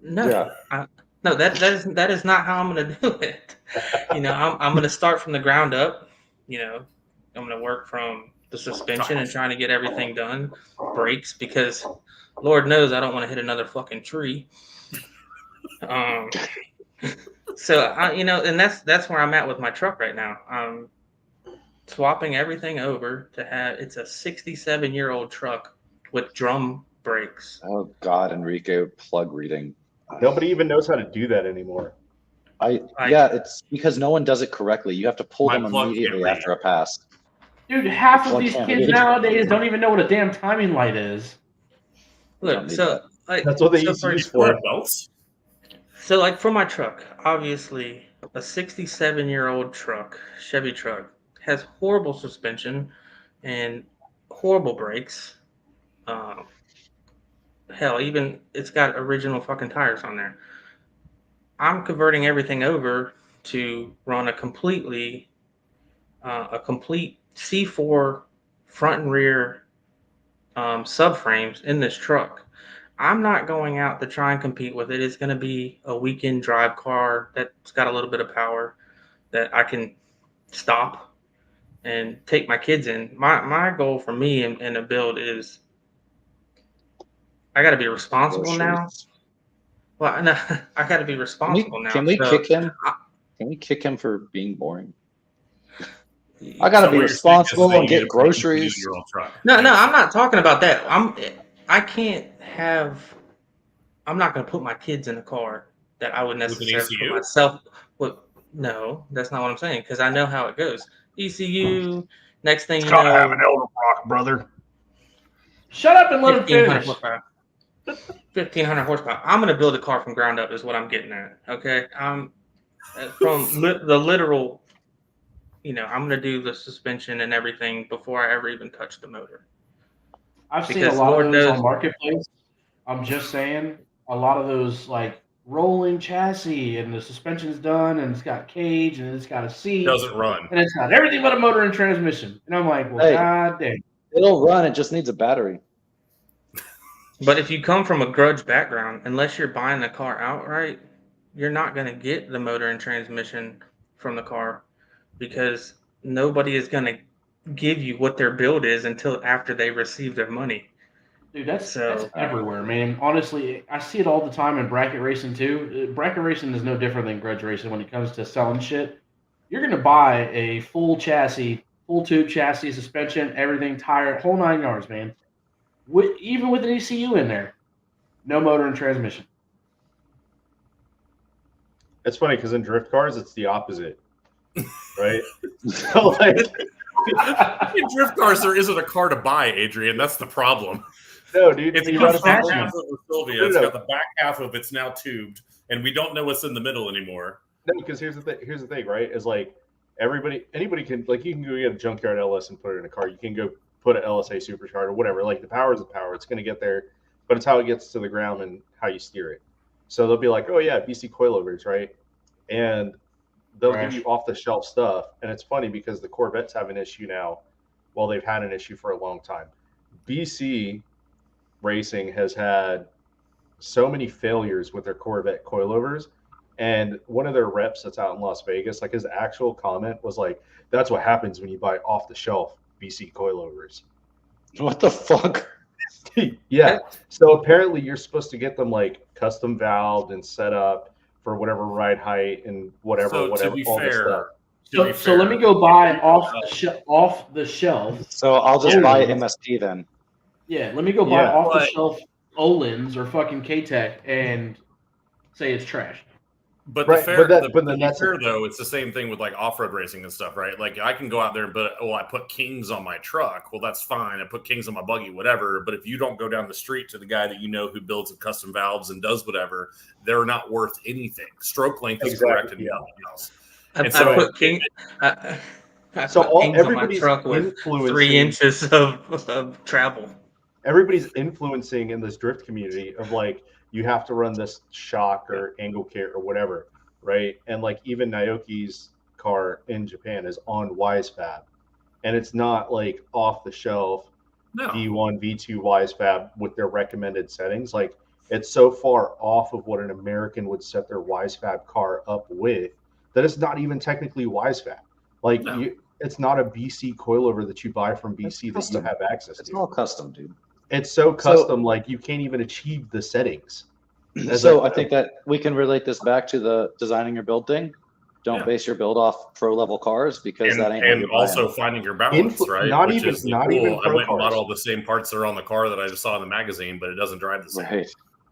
no, Yeah. no, that is not how I'm going to do it. I'm going to start from the ground up. I'm going to work from the suspension and trying to get everything done. Brakes, because Lord knows I don't want to hit another fucking tree. So and that's where I'm at with my truck right now. I'm swapping everything over to have it's a 67-year-old truck with drum brakes. Oh God, Enrique, plug reading. Nobody even knows how to do that anymore. Yeah, it's because no one does it correctly. You have to pull My them plug immediately can't read. after a pass. Dude, half of Well, these can't kids read. nowadays don't even know what a damn timing light is. Don't Look, need so like That's what they so used to for- use for it. Belts? So, like for my truck, obviously a 67-year-old truck, Chevy truck, has horrible suspension and horrible brakes. Hell, even it's got original fucking tires on there. I'm converting everything over to run a complete C4 front and rear subframes in this truck. I'm not going out to try and compete with it. It's going to be a weekend drive car that's got a little bit of power that I can stop and take my kids in. My goal for me in a build is I got to be responsible now. Well, no, I got to be responsible now. Can we So, kick him? I- Can we kick him for being boring? I gotta So be what you're saying responsible is they and need get a groceries. 22-year-old truck. No, I'm not talking about that. I can't have. I'm not going to put my kids in a car that I would an necessarily put ECU? myself. No, that's not what I'm saying because I know how it goes. ECU. Next thing you know, Edelbrock, brother. Shut up and let him 1500 finish. horsepower. 1500 horsepower. I'm going to build a car from ground up. Is what I'm getting at. Okay, from the literal. I'm going to do the suspension and everything before I ever even touch the motor. I've seen a Because lot Lord of those knows- on Marketplace. I'm just saying, a lot of those like rolling chassis and the suspension's done and it's got cage and it's got a seat Doesn't run. and it's got everything but a motor and transmission. And I'm like, well, Hey. god damn. It'll run. It just needs a battery. But if you come from a grudge background, unless you're buying the car outright, you're not going to get the motor and transmission from the car because nobody is going to give you what their build is until after they receive their money. Dude, that's So- everywhere, man. Honestly, I see it all the time in bracket racing too. Bracket racing is no different than grudge racing when it comes to selling shit. You're gonna buy a full chassis, full tube chassis, suspension, everything, tire, whole 9 yards, man. Even with an ECU in there, no motor and transmission. It's funny because in drift cars, it's the opposite, right? So like, In drift cars, there isn't a car to buy, Adrian. That's the problem. no, dude. It's you got run the a front suspension. half of the Sylvia. It's got the back half of it's now tubed, and we don't know what's in the middle anymore. No, because here's the thing, right? Is like anybody can you can go get a junkyard LS and put it in a car. You can go put an LSA supercharger or whatever. Like the power is the power. It's going to get there, but it's how it gets to the ground and how you steer it. So they'll be like, oh yeah, BC coilovers, right? And they'll Right. give you off the shelf stuff. And it's funny because the Corvettes have an issue now. Well, they've had an issue for a long time. BC Racing has had so many failures with their Corvette coilovers. And one of their reps that's out in Las Vegas, like his actual comment was like, that's what happens when you buy off the shelf BC coilovers. What the fuck? Yeah. So apparently you're supposed to get them like custom valved and set up for whatever ride height and whatever, So whatever, to be all this stuff. fair, So let me go buy off the shelf. So I'll just buy Oh. MSP then. Yeah, let me go buy Yeah. off the shelf Olin's or fucking K-Tech and say it's trash. But Right, the fair, but the, then to be that's fair though, it's the same thing with like off-road racing and stuff, right? Like I can go out there, but I put Kings on my truck. Well, that's fine. I put Kings on my buggy, whatever. But if you don't go down the street to the guy that you know who builds custom valves and does whatever, they're not worth anything. Stroke length is Exactly, correct and yeah. nothing else. I And so put King. I So put Kings on my everybody's truck with 3 influencing. inches of travel. Everybody's influencing in this drift community of like you have to run this shock or angle kit or whatever, right? And like even Naoki's car in Japan is on WiseFab, and it's not like off the shelf No. V1 V2 WiseFab with their recommended settings. Like it's so far off of what an American would set their WiseFab car up with that it's not even technically WiseFab. Like No. it's not a BC coilover that you buy from BC that you custom. have access It's to. all custom, dude. It's so custom, like you can't even achieve the settings. So I think that we can relate this back to the designing your build thing. Don't Yeah. base your build off pro level cars because And, that ain't what and you're also buying. finding your balance, right? not Which even- is the not cool. even I pro went and bought cars. all the same parts that are on the car that I just saw in the magazine, but it doesn't drive the same. Right.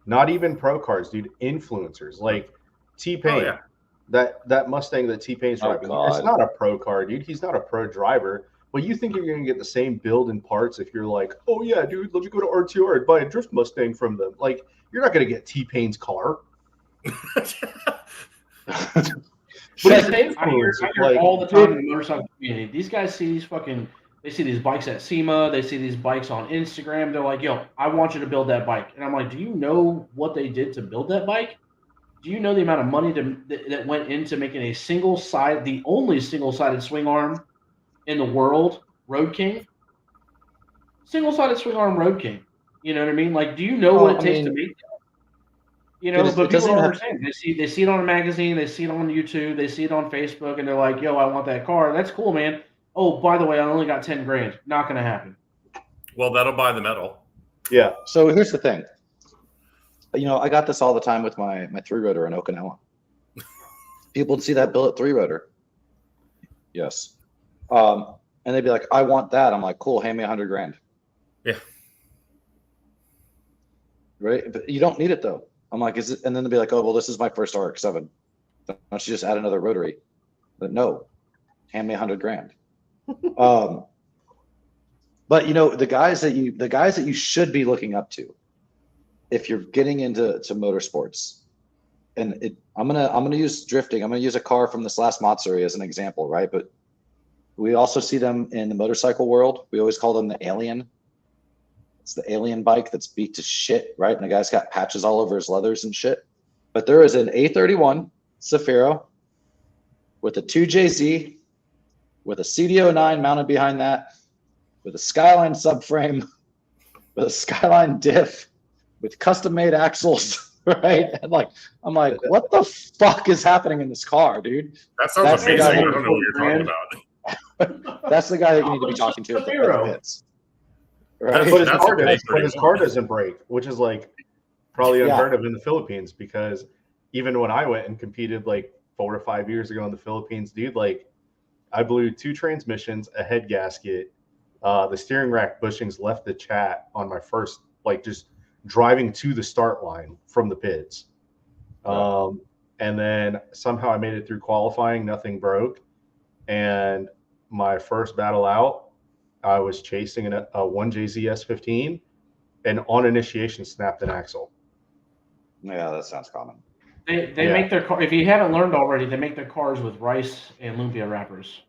Not even pro cars, dude. Influencers like T-Pain. Oh, yeah. That Mustang that T-Pain's Oh, driving. God. It's not a pro car, dude. He's not a pro driver. But you think you're gonna get the same build and parts if you're like, oh yeah, dude, let me go to RTR and buy a drift Mustang from them. Like you're not gonna get T-Pain's car. But it's I hear influencer, all like, the time in the motorcycle community. These guys see these they see these bikes at SEMA, they see these bikes on Instagram. They're like, yo, I want you to build that bike. And I'm like, do you know what they did to build that bike? Do you know the amount of money that went into making the only single-sided swing arm in the world, Road King? Single-sided swing arm Road King. You know what I mean? Like, do you know what it takes to make that? You know, It but people doesn't don't have- understand. They see it on a magazine, they see it on YouTube, they see it on Facebook, and they're like, yo, I want that car. That's cool, man. Oh, by the way, I only got 10 grand. Not going to happen. Well, that'll buy the metal. Yeah. So here's the thing. You know, I got this all the time with my 3-rotor in Okinawa. People would see that billet 3-rotor. Yes. And they'd be like, I want that. I'm like, cool, hand me 100 grand. Yeah. Right? But you don't need it though. I'm like, is it? And then they'd be like, oh, well, this is my first RX-7. Why don't you just add another rotary? But no, hand me 100 grand. But you know, the guys that you should be looking up to, if you're getting into motorsports, and I'm gonna use drifting. I'm gonna use a car from this last Matsuri as an example, right? But we also see them in the motorcycle world. We always call them the alien. It's the alien bike that's beat to shit, right? And the guy's got patches all over his leathers and shit. But there is an A31 Zafiro with a 2JZ, with a CDO9 mounted behind that, with a Skyline subframe, with a Skyline diff, with custom-made axles, right? And like, I'm like, what the fuck is happening in this car, dude? That sounds That's the amazing. guy I who- don't know what you're talking about. That's the guy that you need to be talking to at the pits. Right? But his That's car okay, does, pretty but his well. car doesn't break, which is like probably Yeah. unheard of in the Philippines, because even when I went and competed like 4 to 5 years ago in the Philippines, dude, like I blew 2 transmissions, a head gasket, the steering rack bushings left the chat on my first, like just driving to the start line from the pits. And then somehow I made it through qualifying, nothing broke. And my first battle out, I was chasing a 1JZ S15 and on initiation snapped an axle. Yeah, that sounds common. They Yeah. make their car. If you haven't learned already, they make their cars with rice and lumpia wrappers.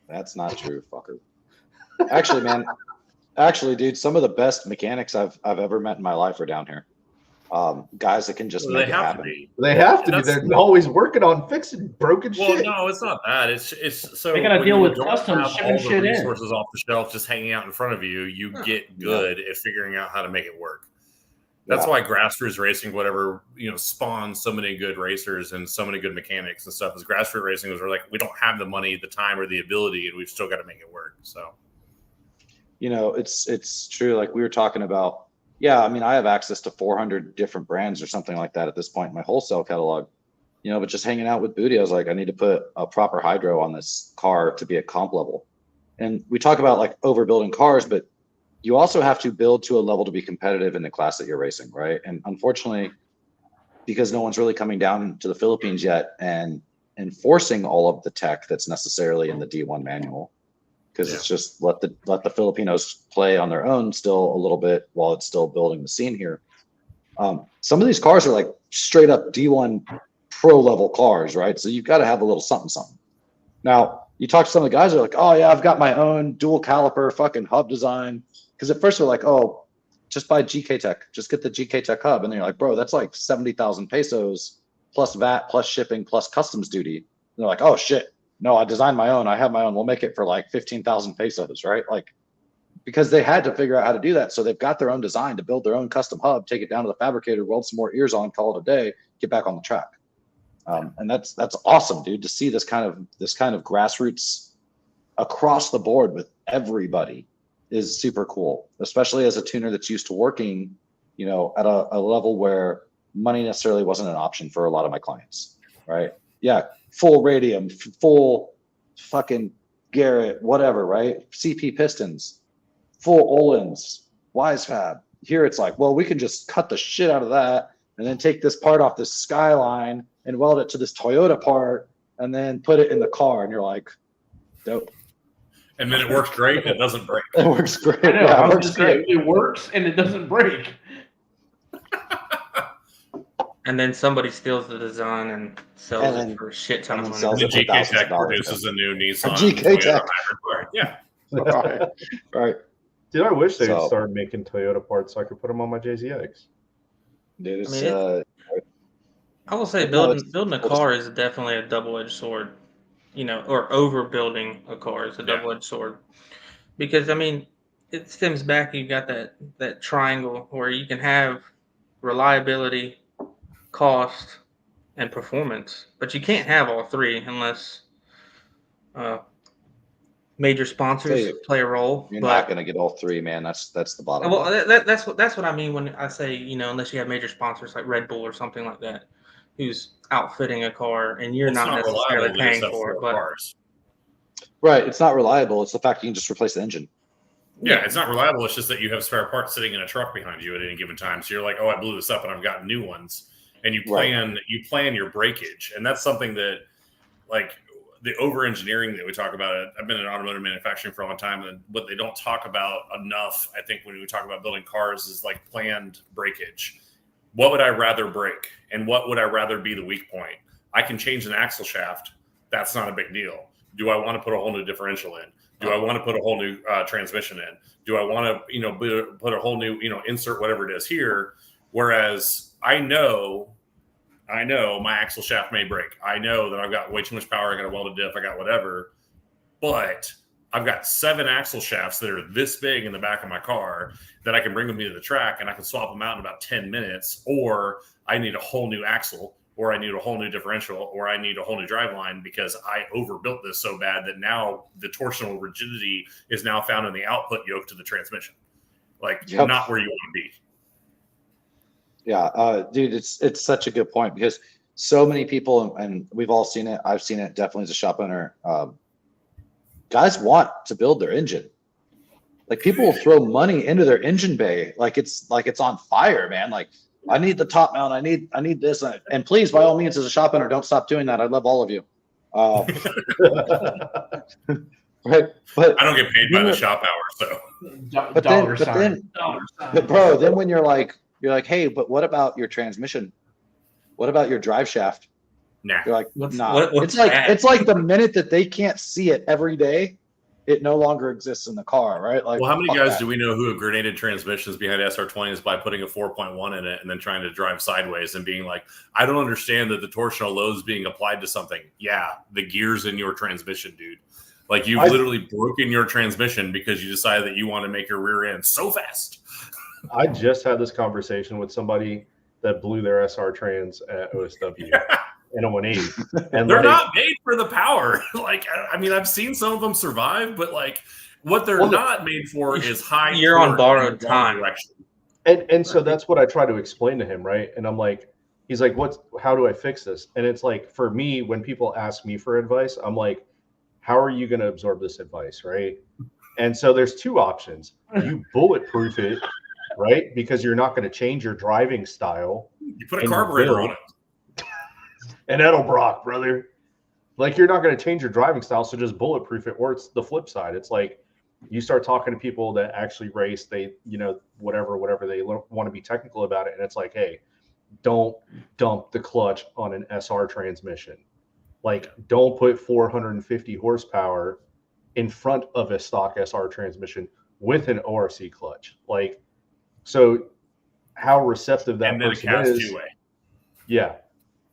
That's not true, fucker. Actually, man, dude, some of the best mechanics I've ever met in my life are down here. Guys that can just Well, make they it have to happen. be. They have to be. That's- They're always working on fixing broken Well, shit. no, it's not that. It's so They gotta when deal you with don't customs have shipping all the shit in. resources off the shelf just hanging out in front of you. You get good at figuring out how to make it work. That's Yeah. why grassroots racing, whatever, spawns so many good racers and so many good mechanics and stuff. Is grassroots racing was like, we don't have the money, the time, or the ability, and we've still got to make it work. So It's true. Like we were talking about. Yeah, I mean, I have access to 400 different brands or something like that at this point in my wholesale catalog. But just hanging out with Booty, I was like, I need to put a proper hydro on this car to be at comp level. And we talk about like overbuilding cars, but you also have to build to a level to be competitive in the class that you're racing, right? And unfortunately, because no one's really coming down to the Philippines yet and enforcing all of the tech that's necessarily in the D1 manual. Because it's just let the Filipinos play on their own still a little bit while it's still building the scene here. Some of these cars are like straight up D1 pro level cars, right? So you've got to have a little something. Now you talk to some of the guys who are like, oh yeah, I've got my own dual caliper fucking hub design. Because at first they're like, oh, just buy GK Tech, just get the GK Tech hub, and then you're like, bro, that's like 70,000 pesos plus VAT plus shipping plus customs duty. And they're like, oh shit. No, I designed my own. I have my own. We'll make it for like 15,000 pesos, right? Like, because they had to figure out how to do that. So they've got their own design to build their own custom hub, take it down to the fabricator, weld some more ears on, call it a day, get back on the track. And that's awesome, dude, to see this kind of grassroots across the board with everybody is super cool, especially as a tuner that's used to working, you know, at a level where money necessarily wasn't an option for a lot of my clients, right? Yeah. Full radium, full fucking Garrett, whatever, right? CP pistons, full Ohlins, Wisefab. Here it's like, well, we can just cut the shit out of that and then take this part off this Skyline and weld it to this Toyota part and then put it in the car. And you're like, dope. And then it works great and it doesn't break. It works great. I know. Yeah, I it was works just saying, great. it works and it doesn't break. And then somebody steals the design and sells And then- it for a shit ton of and money. sells The it for GK thousands Tech of dollars. produces a new Nissan GK Toyota Tech. hybrid car. Yeah. Right. Dude, I wish they So- would start making Toyota parts so I could put them on my JZX. Dude, it's, I mean, I will say No, building a car is definitely a double-edged sword, you know, or overbuilding a car is a Yeah. double-edged sword. Because I mean, it stems back, you got that triangle where you can have reliability, cost, and performance, but you can't have all three unless major sponsors So play a role. you're But not going to get all three, man. That's the bottom well, line. that's what I mean when I say, you know, unless you have major sponsors like Red Bull or something like that, who's outfitting a car and you're It's not necessarily reliable. They paying just have for it. four But cars. Right. It's not reliable. It's the fact you can just replace the engine. Yeah, it's not reliable. It's just that you have spare parts sitting in a truck behind you at any given time. So you're like, oh, I blew this up and I've got new ones. And you plan your breakage. And that's something that, like, the over engineering that we talk about. I've been in automotive manufacturing for a long time, and what they don't talk about enough, I think, when we talk about building cars, is like planned breakage. What would I rather break, and what would I rather be the weak point? I can change an axle shaft. That's not a big deal. Do I want to put a whole new differential in? Do I want to put a whole new transmission in? Do I want to, put a whole new, insert whatever it is here? Whereas I know my axle shaft may break. I know that I've got way too much power. I got a welded diff. I got whatever. But I've got 7 axle shafts that are this big in the back of my car that I can bring with me to the track, and I can swap them out in about 10 minutes. Or I need a whole new axle, or I need a whole new differential, or I need a whole new driveline because I overbuilt this so bad that now the torsional rigidity is now found in the output yoke to the transmission. Like, Yep. not where you want to be. Yeah, dude, it's such a good point because so many people, and we've all seen it. I've seen it definitely as a shop owner. Guys want to build their engine. Like, people will throw money into their engine bay like it's on fire, man. Like, I need the top mount. I need this. And please, by all means, as a shop owner, don't stop doing that. I love all of you. Right, but I don't get paid by the shop hour, so But Dollar then- sign. Dollar sign. But bro, then when you're like, hey, but what about your transmission? What about your drive shaft? nah. You're like, What's- nah. what's It's like that? it's like the minute that they can't see it every day, it no longer exists in the car, right? Like, Well, how many fuck guys that. do we know who have grenaded transmissions behind SR20s by putting a 4.1 in it and then trying to drive sideways and being like, I don't understand that the torsional load is being applied to something. Yeah, the gear's in your transmission, dude. Like, you've literally broken your transmission because you decided that you want to make your rear end so fast. I just had this conversation with somebody that blew their SR trans at OSW in a 180. And They're like, not made for the power. Like, I mean, I've seen some of them survive, but like, what they're Well, not made for is high. You're on torque borrowed in the wrong time. direction. and so that's what I try to explain to him, right? And I'm like, he's like, how do I fix this? And it's like, for me, when people ask me for advice, I'm like, how are you going to absorb this advice, right? And so there's 2 options. You bulletproof it, right? Because you're not going to change your driving style You put a And you carburetor build. on it. An Edelbrock, brother. Like, you're not going to change your driving style, so just bulletproof it. Or it's the flip side. It's like you start talking to people that actually race, they, whatever they want to be technical about it. And it's like, hey, don't dump the clutch on an SR transmission. Like, don't put 450 horsepower in front of a stock SR transmission with an ORC clutch. Like, so how receptive that And then a person cast is. two-way. Yeah.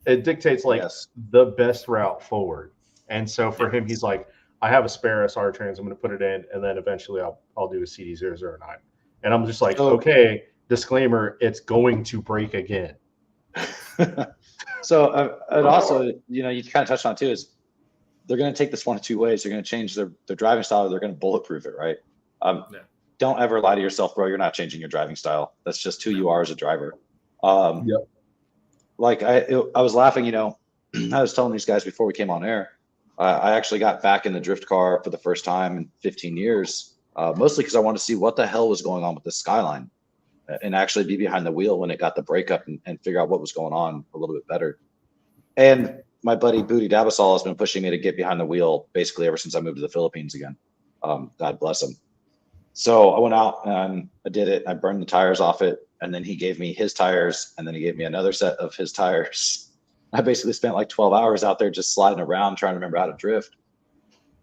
It dictates like Yes. the best route forward. And so for him, he's like, I have a spare SR trans. I'm going to put it in, and then eventually I'll do a CD009. And I'm just like, So- okay, disclaimer, it's going to break again. So, and also, you kind of touched on it too, is they're going to take this one of two ways. They're going to change their driving style, or they're going to bulletproof it, right? Yeah. Don't ever lie to yourself, bro. You're not changing your driving style. That's just who you are as a driver. Yep. Like I was laughing, I was telling these guys before we came on air, I actually got back in the drift car for the first time in 15 years, mostly because I wanted to see what the hell was going on with the Skyline and actually be behind the wheel when it got the breakup and figure out what was going on a little bit better. And my buddy Booty Dabasol has been pushing me to get behind the wheel basically ever since I moved to the Philippines again. God bless him. So I went out and I did it. I burned the tires off it. And then he gave me his tires. And then he gave me another set of his tires. I basically spent like 12 hours out there just sliding around trying to remember how to drift.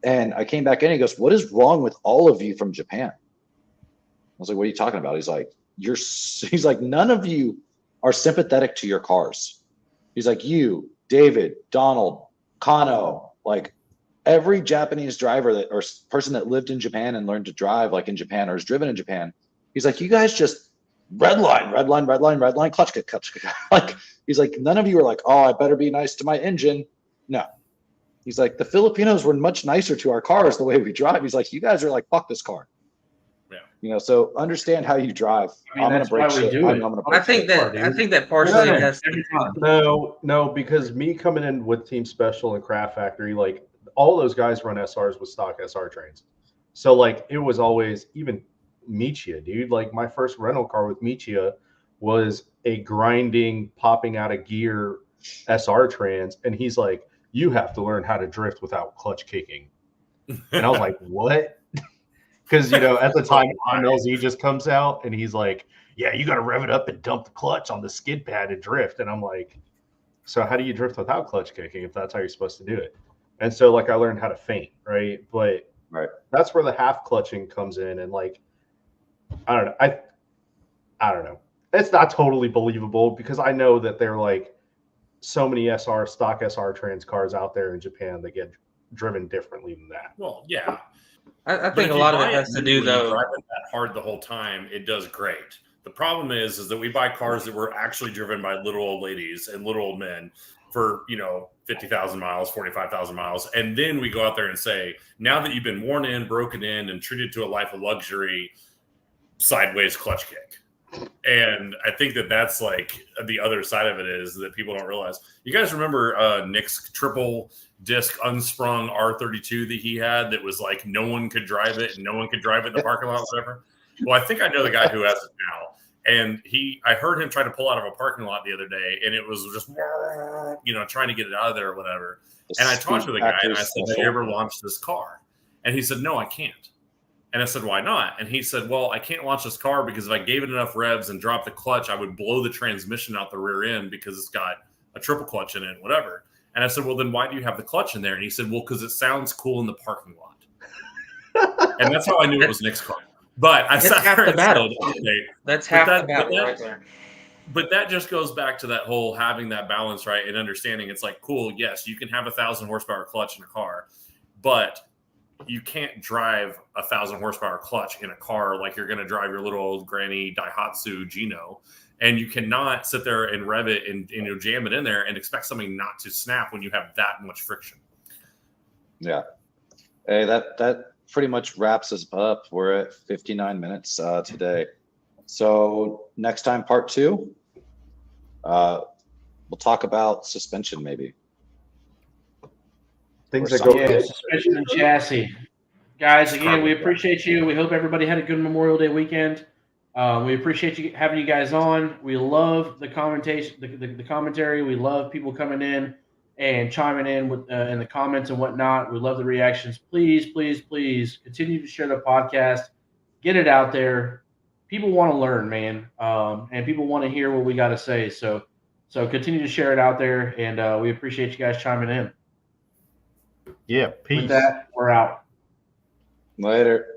And I came back in and he goes, "What is wrong with all of you from Japan?" I was like, "What are you talking about?" He's like, he's like, "None of you are sympathetic to your cars." He's like, "You, David, Donald, Kano, like every Japanese driver that or person that lived in Japan and learned to drive like in Japan or has driven in Japan." He's like, "You guys just red line, clutch kick. Like," he's like, "None of you are like, oh, I better be nice to my engine." No. He's like, "The Filipinos were much nicer to our cars the way we drive." He's like, "You guys are like, fuck this car." Yeah. So understand how you drive. I mean, I'm gonna that's break why we shit. do I'm it. gonna I break think shit. that partially No. has Every time. No, because me coming in with Team Special and Craft Factory, like all those guys run SRs with stock SR trains. So like it was always even Michia, dude. Like my first rental car with Michia was a grinding, popping out of gear SR trans, and he's like, "You have to learn how to drift without clutch kicking." And I was like, "What?" Because at the time MLZ just comes out and he's like, "Yeah, you got to rev it up and dump the clutch on the skid pad and drift." And I'm like, "So how do you drift without clutch kicking if that's how you're supposed to do it?" And so like I learned how to feint, right? But that's where the half clutching comes in, and like I don't know, I don't know. It's not totally believable because I know that there are like so many stock SR trans cars out there in Japan that get driven differently than that. Well, yeah. I But think if a you lot of buy it has to do new and you though. drive it that hard the whole time, it does great. The problem is that we buy cars that were actually driven by little old ladies and little old men for 50,000 miles, 45,000 miles, and then we go out there and say, now that you've been worn in, broken in, and treated to a life of luxury, sideways clutch kick. And I think that that's like the other side of it is that people don't realize. You guys remember Nick's triple disc unsprung R32 that he had that was like no one could drive it and no one could drive it in the parking lot or whatever? Well, I think I know the guy who has it now. And I heard him try to pull out of a parking lot the other day, and it was just, trying to get it out of there or whatever. And I talked to the guy and I said, "Have you ever launched this car?" And he said, "No, I can't." And I said, "Why not?" And he said, "Well, I can't launch this car because if I gave it enough revs and dropped the clutch, I would blow the transmission out the rear end because it's got a triple clutch in it, whatever." And I said, "Well, then why do you have the clutch in there?" And he said, "Well, because it sounds cool in the parking lot." And that's how I knew it was Nick's car. But I That's sat half there the and battle. said, okay. That's But half that- the battle but that- right there. But that just goes back to that whole having that balance, right? And understanding it's like, cool, yes, you can have 1,000 horsepower clutch in a car, but you can't drive 1,000 horsepower clutch in a car like you're going to drive your little old granny Daihatsu Gino. And you cannot sit there and rev it and jam it in there and expect something not to snap when you have that much friction. Yeah. Hey, that pretty much wraps us up. We're at 59 minutes today. So next time, part 2, we'll talk about suspension maybe. Things Or that go Yeah, suspension and chassis. Guys, again, we Carbon. appreciate you. We hope everybody had a good Memorial Day weekend. We appreciate you having you guys on. We love the commentation, the commentary. We love people coming in and chiming in with in the comments and whatnot. We love the reactions. Please, please, please continue to share the podcast. Get it out there. People want to learn, man, and people want to hear what we got to say. So continue to share it out there, and we appreciate you guys chiming in. Yeah, peace. With that, we're out. Later.